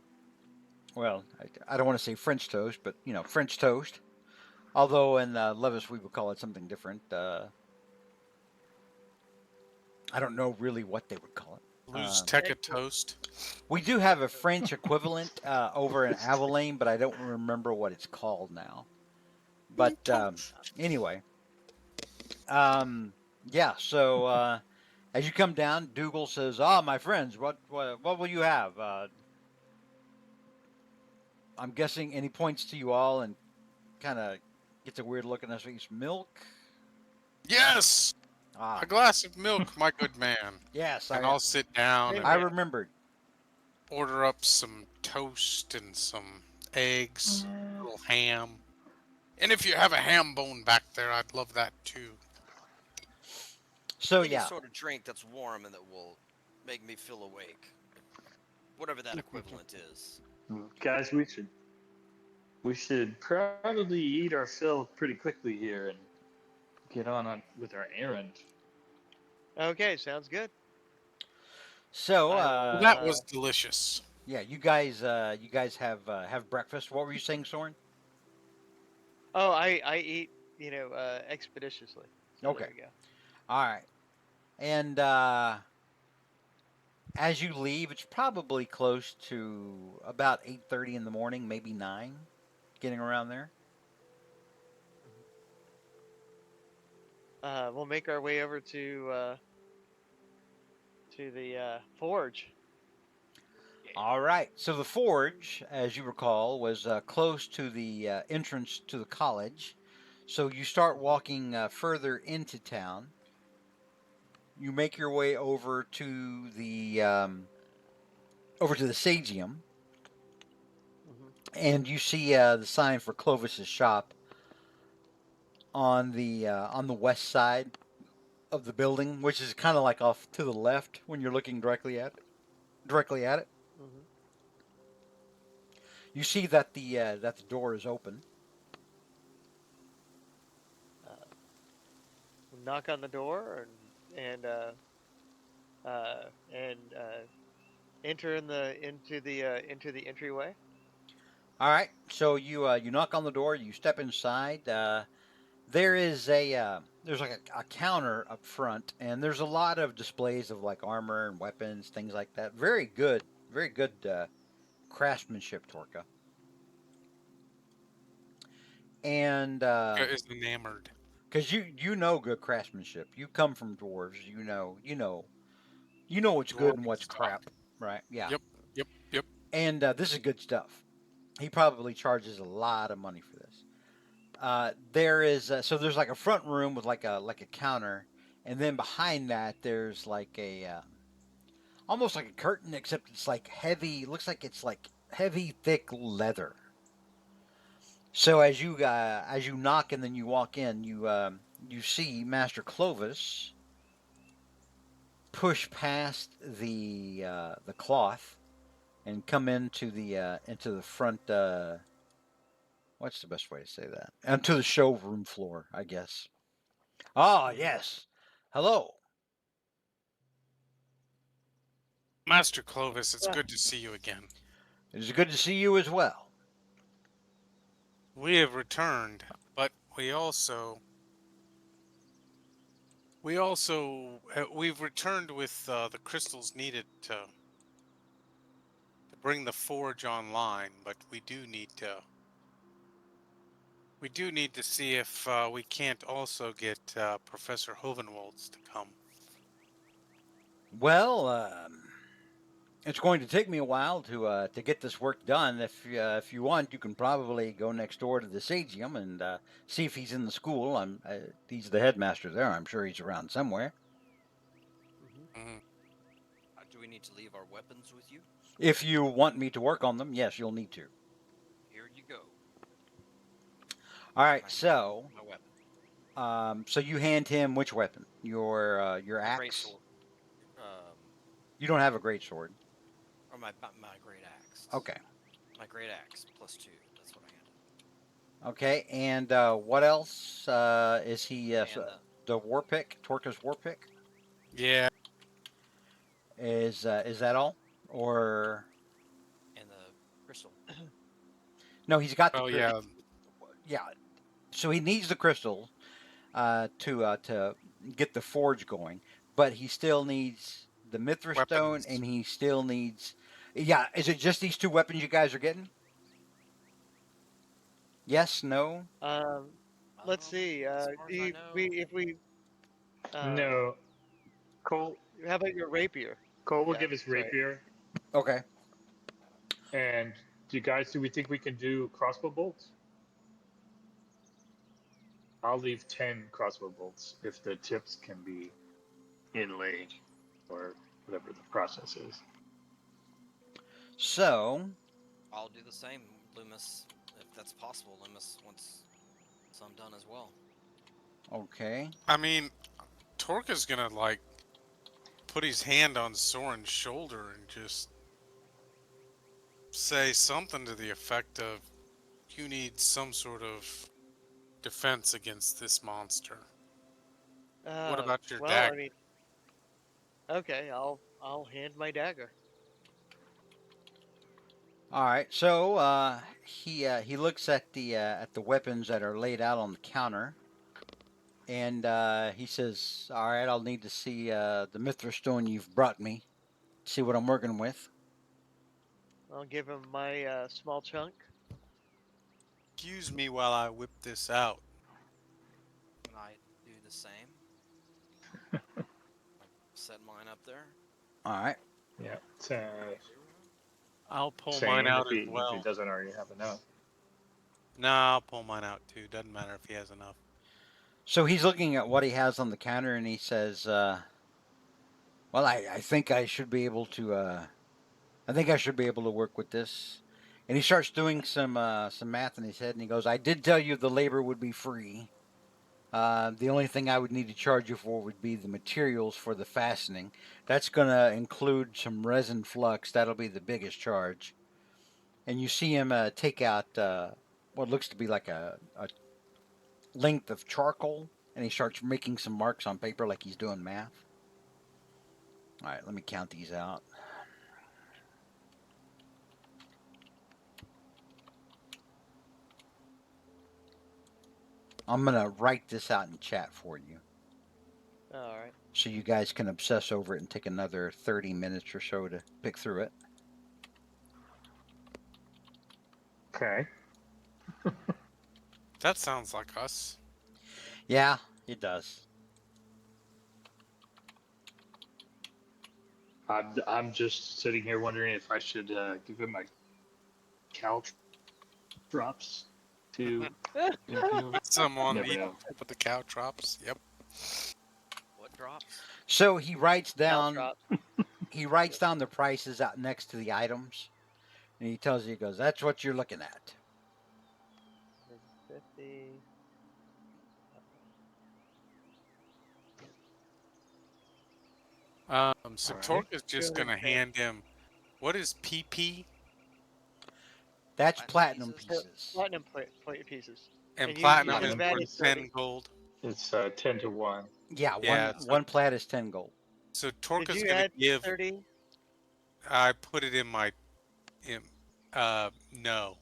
well, I don't want to say French toast, but French toast. Although in Levis we would call it something different. I don't know really what they would call it. Lose Tekka egg toast. We do have a French equivalent over in Abilene, but I don't remember what it's called now. But anyway, yeah. So as you come down, Dougal says, "Ah, my friends, what will you have?" I'm guessing, and he points to you all and kind of gets a weird look in his face. Milk. Yes! Ah, A glass of milk, my good man. yes. And I I'll sit down Same I and here. remembered. order up some toast and some eggs, a little ham. And if you have a ham bone back there, I'd love that too. So Any yeah, sort of drink that's warm and that will make me feel awake, whatever that equivalent is. Guys, we should probably eat our fill pretty quickly here and get on with our errand. Okay, sounds good. so I will. That was delicious. yeah, you guys have breakfast. What were you saying, Soren? Oh, I eat expeditiously. So Okay. there we go. All right. And as you leave, it's probably close to about 8:30 in the morning, maybe 9, getting around there. we'll make our way over to the forge. All right. So the forge, as you recall, was close to the entrance to the college. So you start walking further into town. You make your way over to the Sagium, Hmm. and you see the sign for Clovis's shop on the west side of the building, which is kind of like off to the left when you're looking directly at it. Hmm. You see that the door is open. Uh, Knock on the door and enter into the entryway. All right. So you knock on the door. You step inside. There's like a counter up front, and there's a lot of displays of like armor and weapons, things like that. Very good craftsmanship, Torka. And Is enamored. because you know good craftsmanship, you come from dwarves. You know what's good and Dwarven what's stock. crap, right? Yeah. Yep, yep, yep. And this is good stuff. He probably charges a lot of money for this. There's like a front room with like a counter, and then behind that there's like a almost like a curtain, except it's like heavy. Looks like it's like heavy, thick leather. So as you knock and then you walk in, you see Master Clovis push past the cloth and come into the front. What's the best way to say that? And to the showroom floor, I guess. Ah, Hmm. yes. Hello. Master Clovis, it's Uh, good to see you again. It is good to see you as well. We have returned, but we've returned with the crystals needed to bring the forge online, but we do need to see if we can't also get Professor Hovenwalds to come. Well, it's going to take me a while to get this work done. If you want, you can probably go next door to the Sagium and see if he's in the school. He's the headmaster there. I'm sure he's around somewhere. hmm. Mhm. Do we need to leave our weapons with you? If you want me to work on them, yes, you'll need to. Here you go. All And right. I hand him So, my weapon, so you hand him which weapon? Your my great axe. sword, You don't have a great sword. or my great axe. Okay. My great axe +2. That's what I hand him. Okay. And what else? Is he And the war pick? Torka's war pick? Yeah. Is that all? Or the crystal. no? He's got the Oh yeah. yeah. So he needs the crystal to get the forge going, but he still needs the Mithra stone, Weapons. and he still needs. Yeah, is it just these two weapons you guys are getting? Yes, no. Um, let's see. As far as I know, If we um, No, Cole. how about your rapier? Cole will Yeah, give his sorry. rapier. Okay. And do we think we can do crossbow bolts? I'll leave 10 crossbow bolts if the tips can be inlaid or whatever the process is. So I'll do the same, Loomis, if that's possible. Loomis wants some done as well. okay. I mean, Torka's gonna like put his hand on Soren's shoulder and just say something to the effect of, "You need some sort of defense against this monster. What about your Well, I dagger?" mean, okay, I'll hand my dagger. All right. So he looks at the weapons that are laid out on the counter, and he says, "All right, I'll need to see the Mithra stone you've brought me. See what I'm working with." I'll give him my small chunk. Excuse me while I whip this out. Can I do the same? set mine up there. All right. Yeah. I'll pull Same mine out if as he well. doesn't already have enough. No, I'll pull mine out too. Doesn't matter if he has enough. So he's looking at what he has on the counter, and he says, "Well, I think I should be able to. I think I should be able to work with this." And he starts doing some math in his head, and he goes, "I did tell you the labor would be free. The only thing I would need to charge you for would be the materials for the fastening. That's going to include some resin flux. That'll be the biggest charge." And you see him take out what looks to be like a length of charcoal, and he starts making some marks on paper like he's doing math. All right, let me count these out. I'm going to write this out in chat for you All right. so you guys can obsess over it and take another 30 minutes or so to pick through it. Okay. That sounds like us. Yeah, it does. I'm just sitting here wondering if I should give him my drops to impute. Put some on Never each know. tip of the cow drops. Yep. What drops? So he writes down Caltrop. the prices out next to the items, and he tells you, he goes, "That's what you're looking at." 50. So All right. Torque is just gonna 210. hand him. What is PP That's Platinum platinum pieces? pieces. Platinum plate pieces. and And platinum you is have added worth 10 30. gold? It's 10 to 1. Yeah, Yeah. one plat is 10 gold. So Torque Did is you gonna add give. 30? I put it in my. No.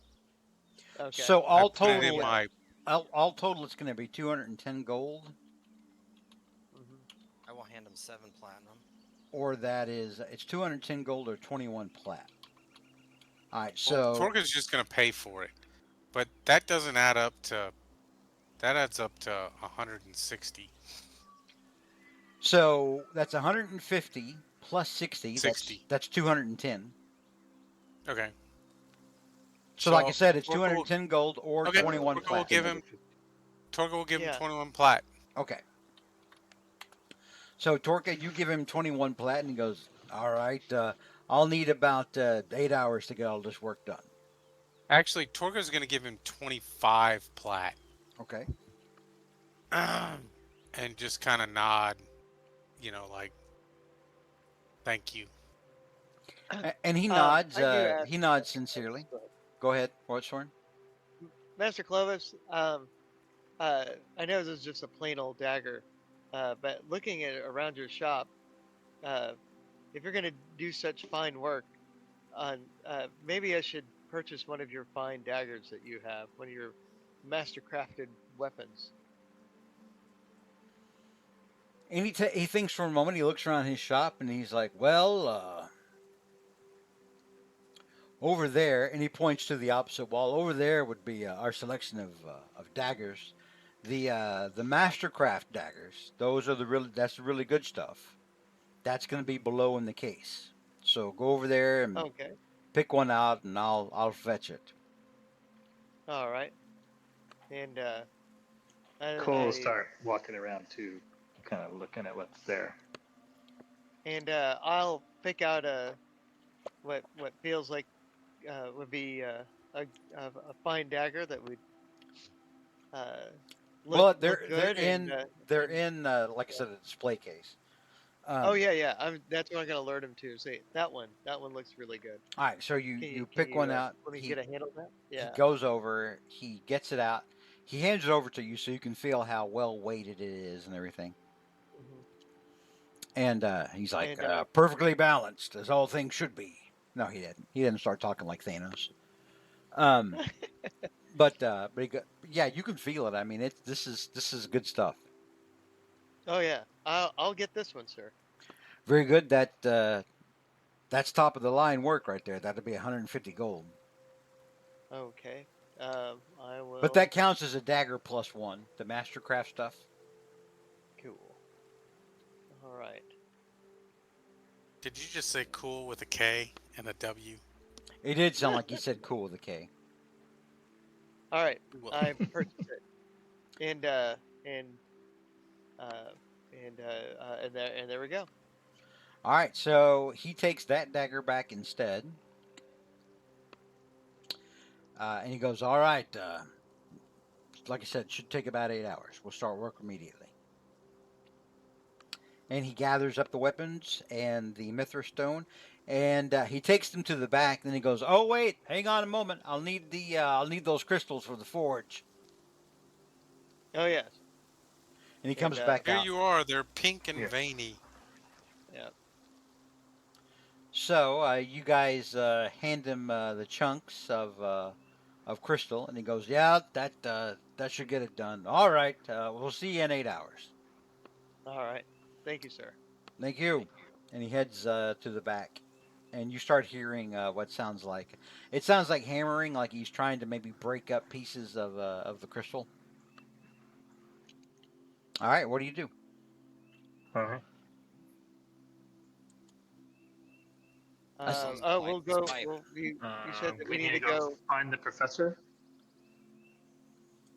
Okay. So I all put it in total, my. all total, it's going to be 210 gold, Mhm. I will hand him 7 platinum. or it's 210 gold or 21 plat. All right, Well, so Torque is just gonna pay for it, but that doesn't add up to. That adds up to 160. that's 150 plus 60. 60. That's 210. Okay. So like I So said, it's Torque will. 210 gold or Okay. 21 Torque will plat. give him. Torque will give him Yeah. 21 plat. Okay. So Torque, you give him 21 plat, and he goes, "All right, I'll need about 8 hours to get all this work done." Actually, Torque is gonna give him 25 plat. Okay. And just kind of nod, like, thank you. And he I nods. do ask He nods sincerely. Go ahead, Wartshorn. Master Clovis, I know this is just a plain old dagger, but looking at around your shop, if you're going to do such fine work, maybe I should purchase one of your fine daggers that you have, one of your master crafted weapons. And he thinks for a moment. He looks around his shop, and he's like, "Well, over there," and he points to the opposite wall. Over there would be our selection of daggers, the mastercraft daggers. That's the really good stuff. That's going to be below in the case. So go over there and Okay. pick one out, and I'll fetch it. All right. And Cole will start walking around too, kind of looking at what's there. And I'll pick out what feels like would be a fine dagger that would look They're good. in like I said, a display case. Oh yeah. That's what I'm gonna alert him to. See that one. That one looks really good. All right, so you Can pick one out. let me get a handle of that? He Yeah. goes over, he gets it out, he hands it over to you so you can feel how well weighted it is and everything. Mhm. And he's like, And, perfectly balanced, as all things should be. No, he didn't. He didn't start talking like Thanos. But yeah, you can feel it. I mean, this is good stuff. Oh yeah. I'll get this one, sir. Very good. That's top of the line work right there. That'll be 150 gold. Okay. I will. But that counts as a dagger plus 1, the mastercraft stuff. Cool. All right. Did you just say cool with a K and a W? It did sound like he said cool with a K. All right, Well, I purchased it, and and uh, and there we go. All right, so he takes that dagger back instead, and he goes, "All right, like I said, it should take about 8 hours. We'll start work immediately." And he gathers up the weapons and the mithril stone, and he takes them to the back. Then he goes, "Oh wait, hang on a moment. I'll need those crystals for the forge." Oh yes, And he and comes back here out. you are. They're pink and Yeah. veiny. yeah. So you guys hand him the chunks of crystal, and he goes, "Yeah, that should get it done. All right, we'll see you in 8 hours." All right, thank you, sir. Thank you. And he heads to the back, and you start hearing what sounds like. It sounds like hammering, like he's trying to maybe break up pieces of the crystal. All right, what do you do? Uh-huh. I s- Close the Oh, pipe. we'll go. Pipe. Well, you said that we We need need to to go go. find the professor.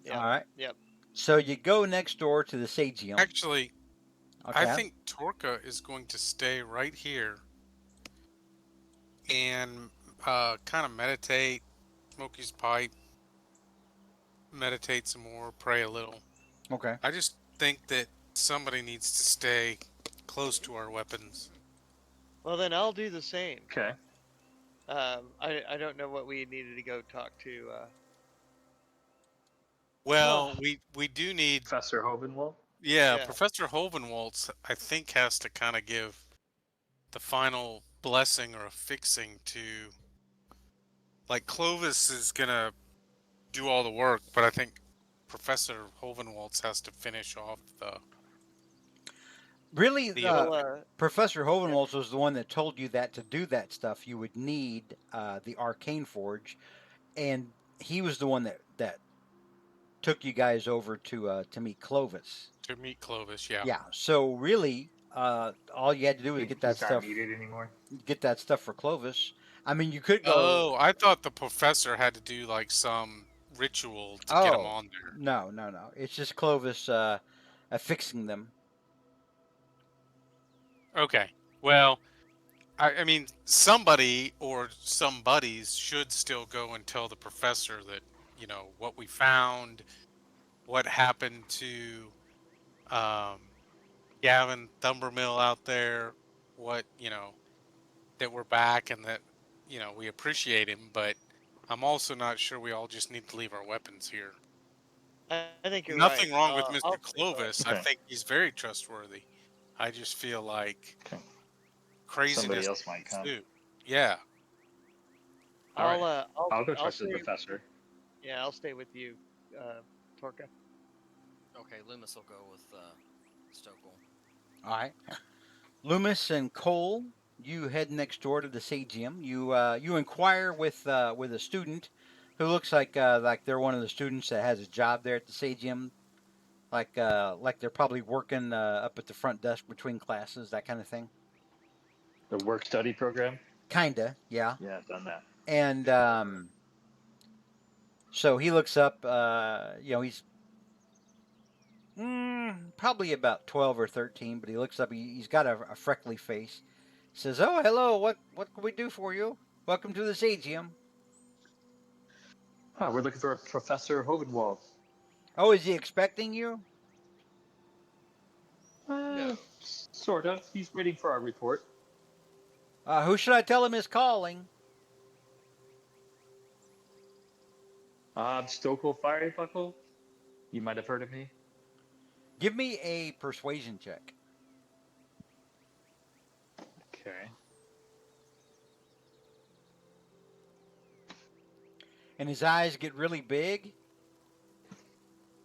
All Yep, right. yep. So you go next door to the Sagium. Actually, I Okay. think Torka is going to stay right here and kind of meditate, smoke his pipe, meditate some more, pray a little. Okay. I just think that somebody needs to stay close to our weapons. Well, then I'll do the same. Okay. I don't know what we needed to go talk to. Well, we do need, Professor Hovenwald. yeah, Yeah. Professor Hovenwaltz, I think, has to kind of give the final blessing or a fixing to, like, Clovis is gonna do all the work, but I think Professor Hovenwaltz has to finish off Really, the Well, Professor yeah. Hovenwaltz was the one that told you that to do that stuff, you would need the Arcane Forge, and he was the one that took you guys over to meet Clovis. to meet Clovis. Yeah. Yeah. So really, all you had to do was He's not needed anymore. get that stuff for Clovis. I mean, you could go. Oh, I thought the professor had to do like some ritual to get him Oh, on there. no, no, no. It's just Clovis affixing them. Okay. Well, I mean, somebody or some buddies should still go and tell the professor that, what we found, what happened to um, Gavin Thumbermill out there, what, that we're back and that, we appreciate him, but I'm also not sure we all just need to leave our weapons here. I think you're right. Nothing wrong with I'll Mr. stay put. Clovis. I Okay. think he's very trustworthy. I just feel like Okay. craziness Somebody else might come. ensued. Yeah. All right. I'll go I'll talk to the stay. professor. Yeah, I'll stay with you, Torka. Okay, Loomis will go with Stokel. All right. Loomis and Cole, you head next door to the Sagium. You inquire with a student who looks like they're one of the students that has a job there at the Sagium. Like they're probably working up at the front desk between classes, that kind of thing. The work study program. Kinda, yeah. Yeah, I've done that. And so he looks up. He's probably about 12 or 13, but he looks up. He's got a freckly face. He says, "Oh, hello. What can we do for you? Welcome to the Sagium." We're looking for Professor Hovenwald. Oh, is he expecting you? No. Sort of. He's waiting for our report. Who should I tell him is calling? Stokel Firebuckle. You might have heard of me. Give me a persuasion check. Okay. And his eyes get really big.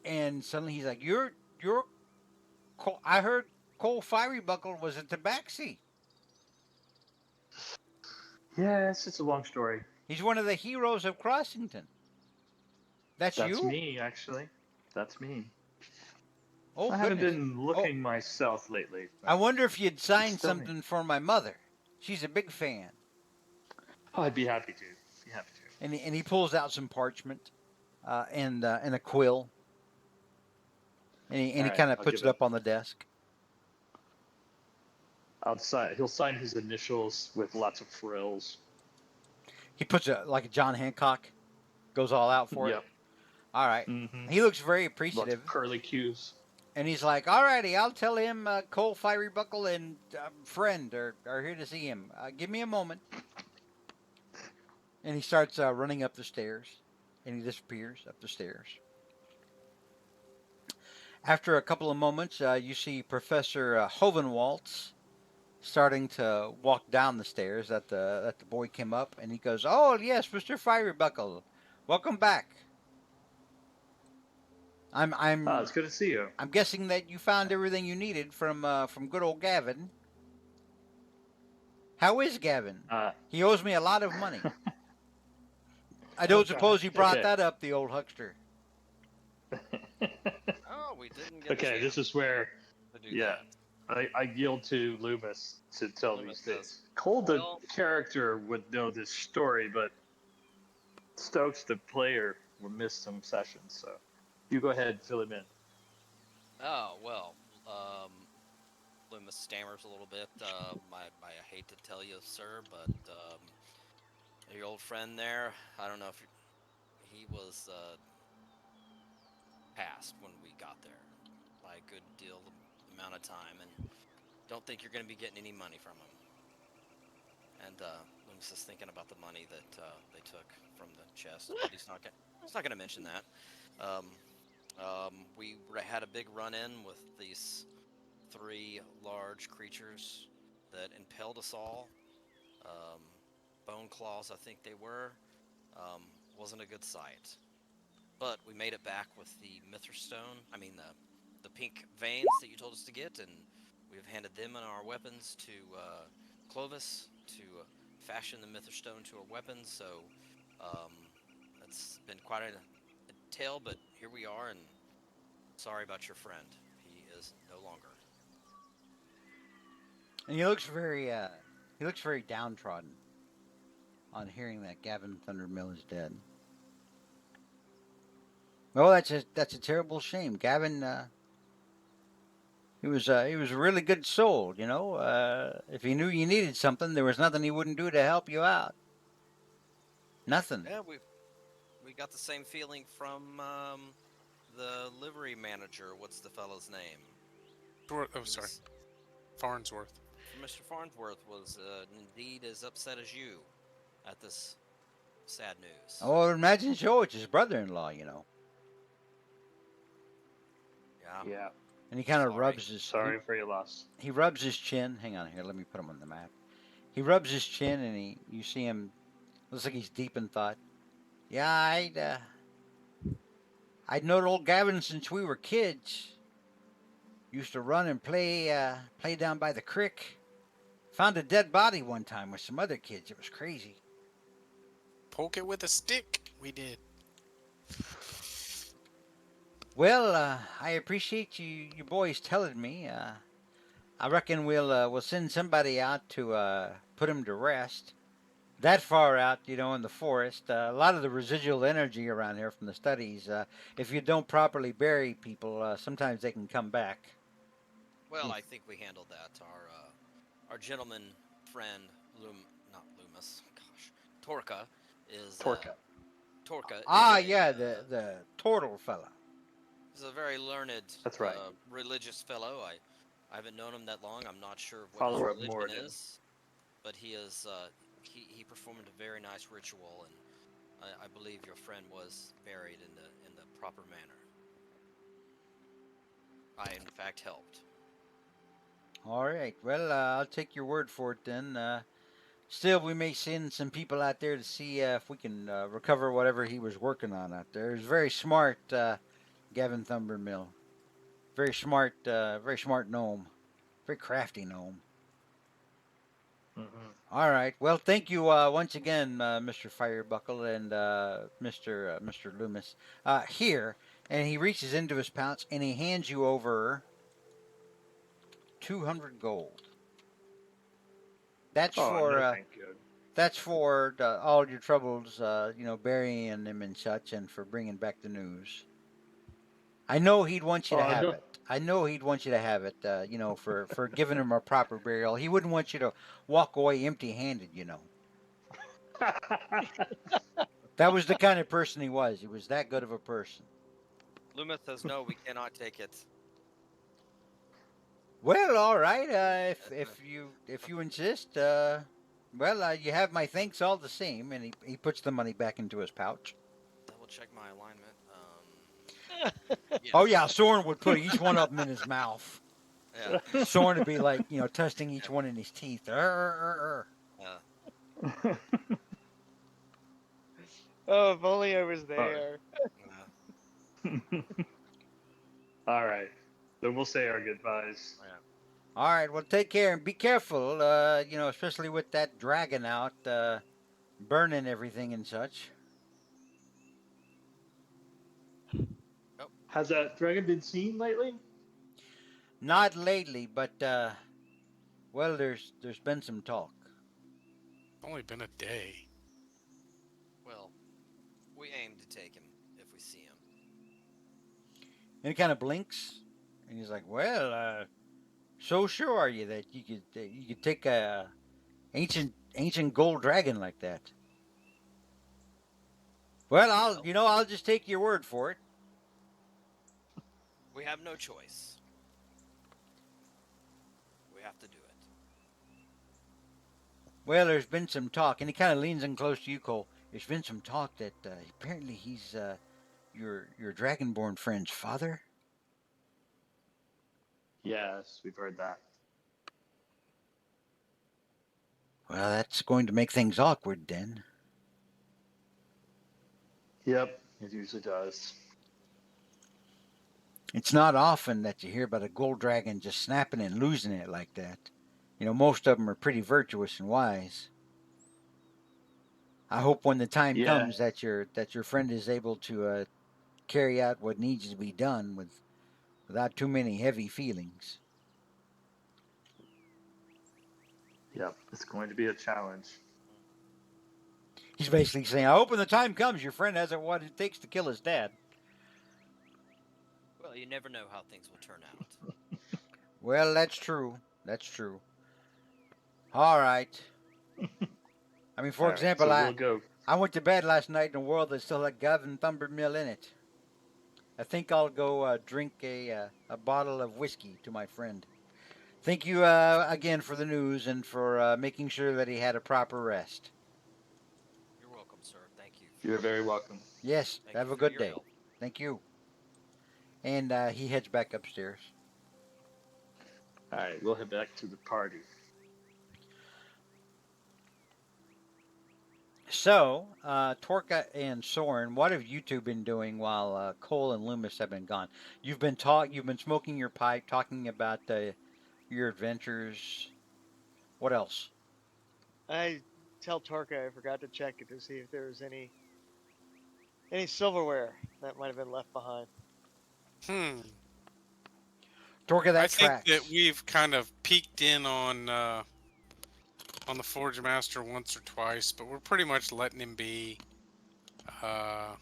And suddenly he's like, "You're Cole, I heard Cole Firebuckle was a tabaxi. Yes, it's a long story. He's one of the heroes of Crossington." That's That's you? me, actually. That's me. Oh, I haven't goodness. been looking myself lately. I wonder if you'd sign Still me. something for my mother. She's a big fan. Oh, I'd be happy to. Be happy to. And he pulls out some parchment and a quill, and All he right, kind of I'll puts give it him. up on the desk. He'll sign his initials with lots of frills. He puts like a John Hancock, goes all out for it. Yep. All right. Mm-hmm. He looks very Lots of appreciative, curly cues. and he's like, "All righty, I'll tell him Cole Fiery Buckle and friend are here to see him. Give me a moment." And he starts running up the stairs, and he disappears up the stairs. After a couple of moments, you see Professor Hovenwaltz starting to walk down the stairs that the boy came up, and he goes, "Oh yes, Mr. Firebuckle, welcome back. I'm Ah, I'm it's good to see you. I'm guessing that you found everything you needed from good old Gavin. How is Gavin? Uh, He owes me a lot of money. I Oh don't suppose he gosh. brought okay. that up, the old huckster." Oh, we didn't get a Okay, this chance is where, to do yeah, that. I yield to Loomis to tell Loomis these does. things. Cole, the Well- character, would know this story, but Stokes, the player, will miss some sessions. So you go ahead, fill him in. Oh well, Loomis stammers a little bit. I hate to tell you, sir, but your old friend there, I don't know if he was passed when we got there by a good deal amount of time, and don't think you're going to be getting any money from him. And Loomis is thinking about the money that they took from the chest, but he's not gonna mention that. Um, we had a big run-in with these 3 large creatures that impaled us all. Um, bone claws, I think they were. Wasn't a good sight. But we made it back with the Mither Stone. I mean the pink veins that you told us to get, and we've handed them and our weapons to Clovis to fashion the Mither Stone to our weapons. So it's been quite a tale, but here we are, and sorry about your friend. He is no longer. And he looks very downtrodden on hearing that Gavin Thundermill is dead. Well, that's a terrible shame. Gavin, he was a really good soul, you know. If he knew you needed something, there was nothing he wouldn't do to help you out. Nothing. Yeah, we got the same feeling from the livery manager. What's the fellow's name? Oh, sorry. Farnsworth. Mr. Farnsworth was indeed as upset as you at this sad news. Oh, imagine so. It's his brother-in-law, you know. Yeah. Yeah, And he kind of Sorry. rubs his. sorry for your loss. He rubs his chin. Hang on here. Let me put him on the map. He rubs his chin, and you see him. Looks like he's deep in thought. Yeah, I'd known old Gavin since we were kids. Used to run and play down by the creek. Found a dead body one time with some other kids. It was crazy. Poke it with a stick. We did. Well, I appreciate you boys telling me. I reckon we'll send somebody out to put him to rest. That far out, you know, in the forest, a lot of the residual energy around here from the studies. If you don't properly bury people, sometimes they can come back. Well, I think we handled that. Our gentleman friend, not Loomis, gosh, Torka is Torka. Torka. Ah, is a, yeah, the turtle fella. He's a very learned, That's right. religious fellow. I haven't known him that long. I'm not sure what Follower of his religion Moradin. is, but he is. He performed a very nice ritual, and I believe your friend was buried in the proper manner. I, in fact, helped. All right. Well, I'll take your word for it then. Still, we may send some people out there to see if we can recover whatever he was working on out there. He's very smart, Gavin Thumbermill. Very smart gnome. Very crafty gnome. Mm-hmm. All right. Well, thank you once again, Mr. Firebuckle and Mr. Loomis. Here, and he reaches into his pouch and he hands you over 200 gold. That's Oh, for no, thank you. all your troubles, burying them and such, and for bringing back the news. I know he'd want you to Oh, have no. it. I know he'd want you to have it. For giving him a proper burial. He wouldn't want you to walk away empty-handed. That was the kind of person he was. He was that good of a person. Loomis says no, we cannot take it. Well, all right. If That's if you insist, you have my thanks all the same. And he puts the money back into his pouch. double check my alignment. Oh Yes. yeah, Soren would put each one of them in his mouth. Yeah. Soren would be like, testing each one in his teeth. Yeah. Oh, if only I was right. there. All right. Then we'll say our goodbyes. Yeah. All right, well, take care and be careful. Especially with that dragon out, burning everything and such. Has that dragon been seen lately? Not lately, but there's been some talk. It's only been a day. Well, we aim to take him if we see him. And he kind of blinks, and he's like, "Well, so sure are you that you could take a ancient gold dragon like that?" Well, I'll just take your word for it. We have no choice. We have to do it. Well, there's been some talk, and he kind of leans in close to you, Cole. There's been some talk that apparently he's your dragonborn friend's father. Yes, we've heard that. Well, that's going to make things awkward then. Yep, it usually does. It's not often that you hear about a gold dragon just snapping and losing it like that. Most of them are pretty virtuous and wise. I hope when the time Yeah. comes that your friend is able to carry out what needs to be done without too many heavy feelings. Yep, it's going to be a challenge. He's basically saying, I hope when the time comes your friend has what it takes to kill his dad. Well, you never know how things will turn out. Well, that's true. That's true. All right. I mean, for All right, example, so we'll go. I went to bed last night in a world that still had Gavin Thunbermill in it. I think I'll go drink a bottle of whiskey to my friend. Thank you again for the news and for making sure that he had a proper rest. You're welcome, sir. Thank you. You're very welcome. Yes, Thank have you a for good your day. help. Thank you. And he heads back upstairs. All right, we'll head back to the party. So, Torka and Soren, what have you two been doing while Cole and Loomis have been gone? You've been smoking your pipe, talking about your adventures. What else? I tell Torka I forgot to check it to see if there was any silverware that might have been left behind. Torka, that I think tracks. that we've kind of peeked in on the Forge Master once or twice, but we're pretty much letting him be. Kind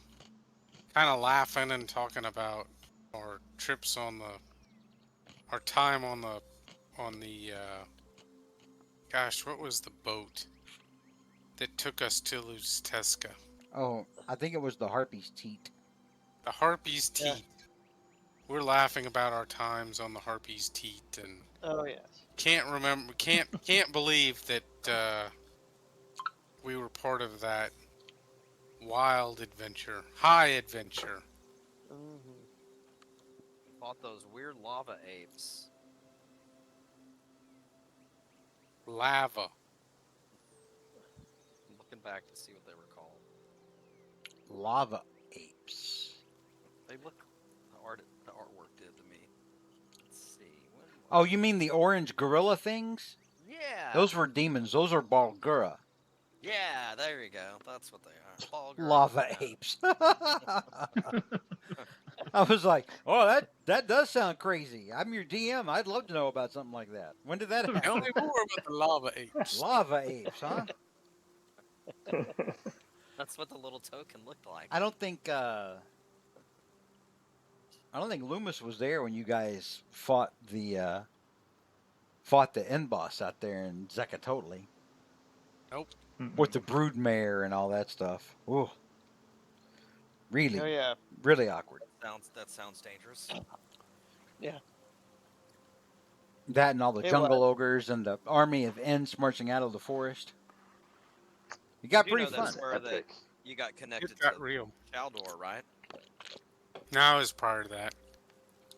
of laughing and talking about our trips our time on the gosh, what was the boat that took us to Lusteska? Oh, I think it was the Harpy's teat. The Harpy's Teat. Yeah. We're laughing about our times on the Harpy's Teat, and Oh yes. can't believe that we were part of that wild adventure, high adventure. Mm-hmm. Fought those weird lava apes. Lava. I'm looking back to see what they were called. Lava apes. They look the artwork did to me. Let's see. Oh, you mean the orange gorilla things? Yeah. Those were demons. Those are Balgura. Yeah, there you go. That's what they are. Balgura. Lava Yeah. apes. I was like, oh, that does sound crazy. I'm your DM. I'd love to know about something like that. When did that Tell happen? me more about the lava apes. Lava apes, huh? That's what the little token looked like. I don't think Loomis was there when you guys fought the end boss out there in Zekatotli Nope. with the broodmare and all that stuff. Ooh, Oh really, yeah, really awkward. That sounds dangerous. yeah. That and all the It was. jungle ogres and the army of Ents marching out of the forest. It You got do pretty know It was that's fun. where epic. you got It connected got to real. Chaldor, right? Now is part of that.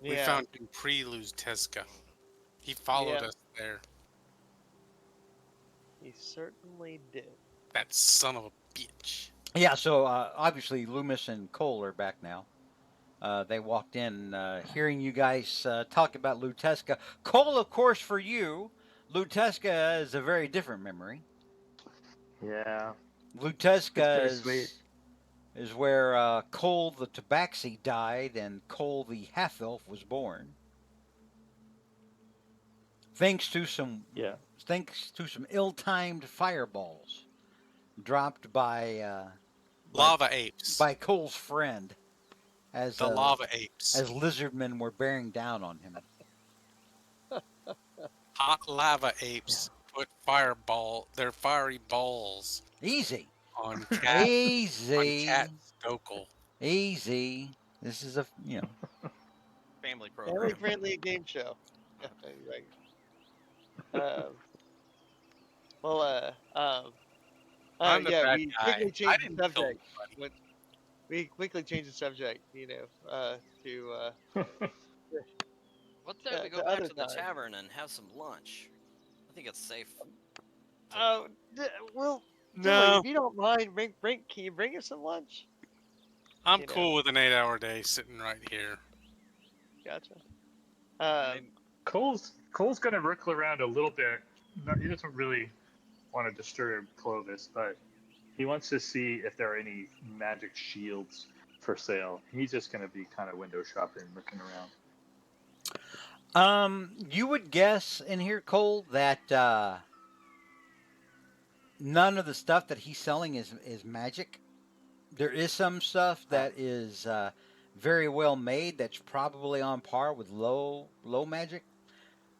We Yeah, found him pre-lose Tesca. He followed yeah. us there. He certainly did. That son of a bitch. Yeah, so obviously Loomis and Cole are back now. They walked in hearing you guys talk about Luteska. Cole, of course, for you, Luteska is a very different memory. Yeah, it's Luteska bittersweet. is where Cole the Tabaxi died and Cole the half elf was born. Thanks to some Yeah. ill-timed fireballs dropped by Lava apes. by Cole's friend as The lava apes. as lizardmen were bearing down on him. Hot lava apes put their fiery balls Easy. on cat Easy. Stokel. Easy. This is Family Family program. friendly game show. Like, um, well, I'm the yeah, bad we guy. quickly I changed the didn't kill subject. anybody. When we quickly changed the subject, to Let's say we go to back other to the time. tavern and have some lunch. I think it's safe. Oh, well, Billy, No, if you don't mind, can you bring us some lunch? I'm You know. cool with an 8-hour day sitting right here. Gotcha. Maybe- Cole's gonna wrinkle around a little bit. No, he doesn't really want to disturb Clovis, but he wants to see if there are any magic shields for sale. He's just gonna be kind of window shopping, looking around. you would guess in here, Cole, that none of the stuff that he's selling is magic. There is some stuff that is very well made that's probably on par with low magic.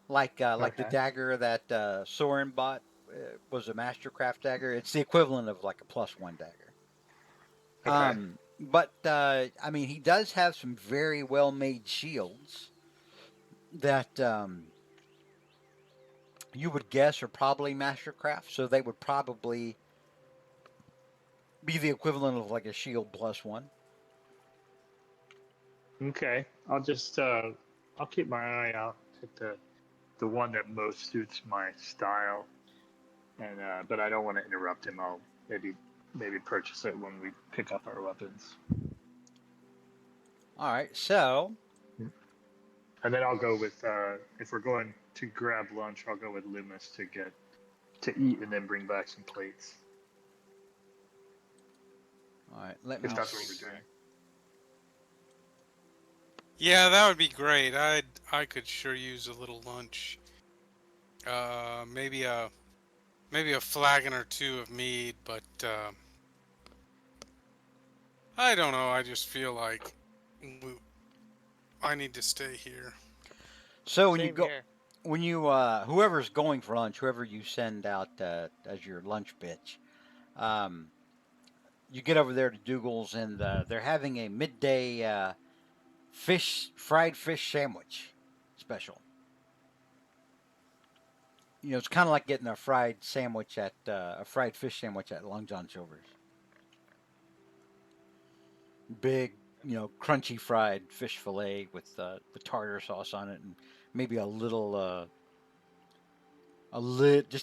Like the Okay. dagger that Soren bought was a mastercraft dagger. It's the equivalent of like a +1 dagger. Okay. But I mean, he does have some very well made shields that you would guess are probably mastercraft. So they would probably be the equivalent of like a shield +1. Okay. I'll keep my eye out at the one that most suits my style, and but I don't want to interrupt him. I'll maybe purchase it when we pick up our weapons, All right, so and then I'll go with if we're going to grab lunch, I'll go with Loomis to eat and then bring back some plates all right, let me. if that's what we're doing. Yeah, that would be great. I could sure use a little lunch. Maybe a flagon or two of mead, but I don't know. I just feel like I need to stay here. So when you Same go, here. when you whoever's going for lunch, whoever you send out as your lunch bitch, um, you get over there to Dougal's and they're having a midday fried fish sandwich special. You know, it's kind of like getting a fried fish sandwich at Long John Silver's. Big, crunchy fried fish fillet with the tartar sauce on it, and maybe just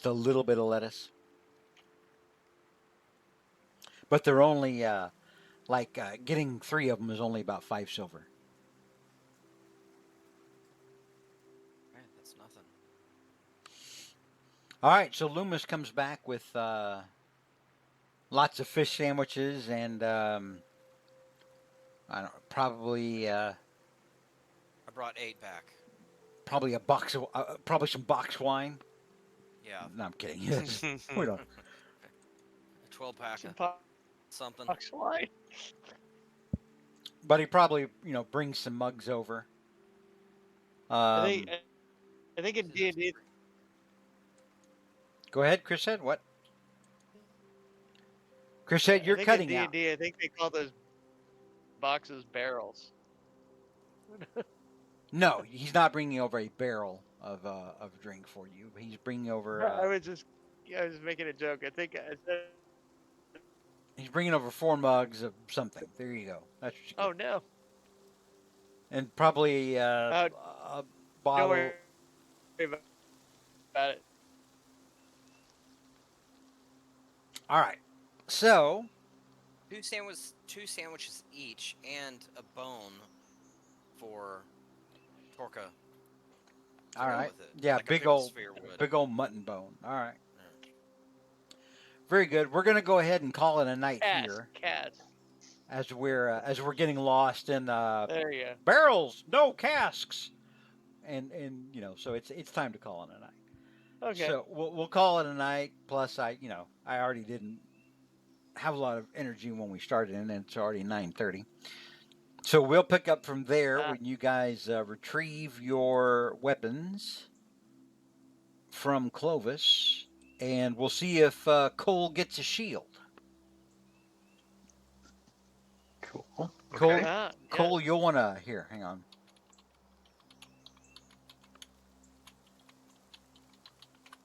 a little bit of lettuce. But they're only getting 3 of them is only about 5 silver. Right, that's nothing. All right, so Loomis comes back with lots of fish sandwiches and I don't probably I brought 8 back. probably a box of probably some box wine. Yeah, No, I'm kidding. Yes, we don't. a 12-pack Some of something. box wine. But he probably brings some mugs over. I think Um, I think in D&D Go ahead, Chris said what? Chris said I you're think in cutting out. D&D I think they call those boxes barrels. No, he's not bringing over a barrel of drink for you. He's bringing over I was making a joke. I think I said, he's bringing over 4 mugs of something. There you go. That's what you oh get. no, And probably uh, a don't worry bottle. about it. All right. So, Two sandwiches each, and a bone for Torka to all go right. with it, Yeah, like a big pickle old sphere would. big old mutton bone. All right. Yeah. Very good. We're going to go ahead and call it a night here Cast. as we're getting lost in There you barrels, no casks. And so it's time to call it a night. go. Okay. So we'll call it a night. Plus, I already didn't have a lot of energy when we started, and it's already 9:30. So we'll pick up from there Ah, when you guys retrieve your weapons from Clovis, and we'll see if Cole gets a shield. Cool. Cole, Okay. yeah. Cole, you'll want to here. Hang on.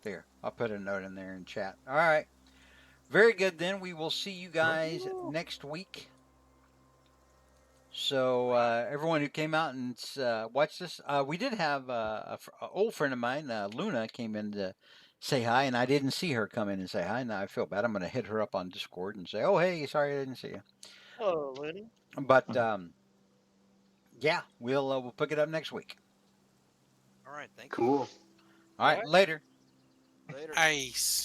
There, I'll put a note in there in chat. All right. Very good. Then we will see you guys next week. So everyone who came out and watched this, we did have an old friend of mine, Luna, came in to say hi, and I didn't see her come in and say hi. Now I feel bad. I'm going to hit her up on Discord and say, "Oh, hey, sorry I didn't see you." Hello, Looney. But yeah, we'll pick it up next week. All right, thank you. Cool. All right, All right. later. Later. Ice.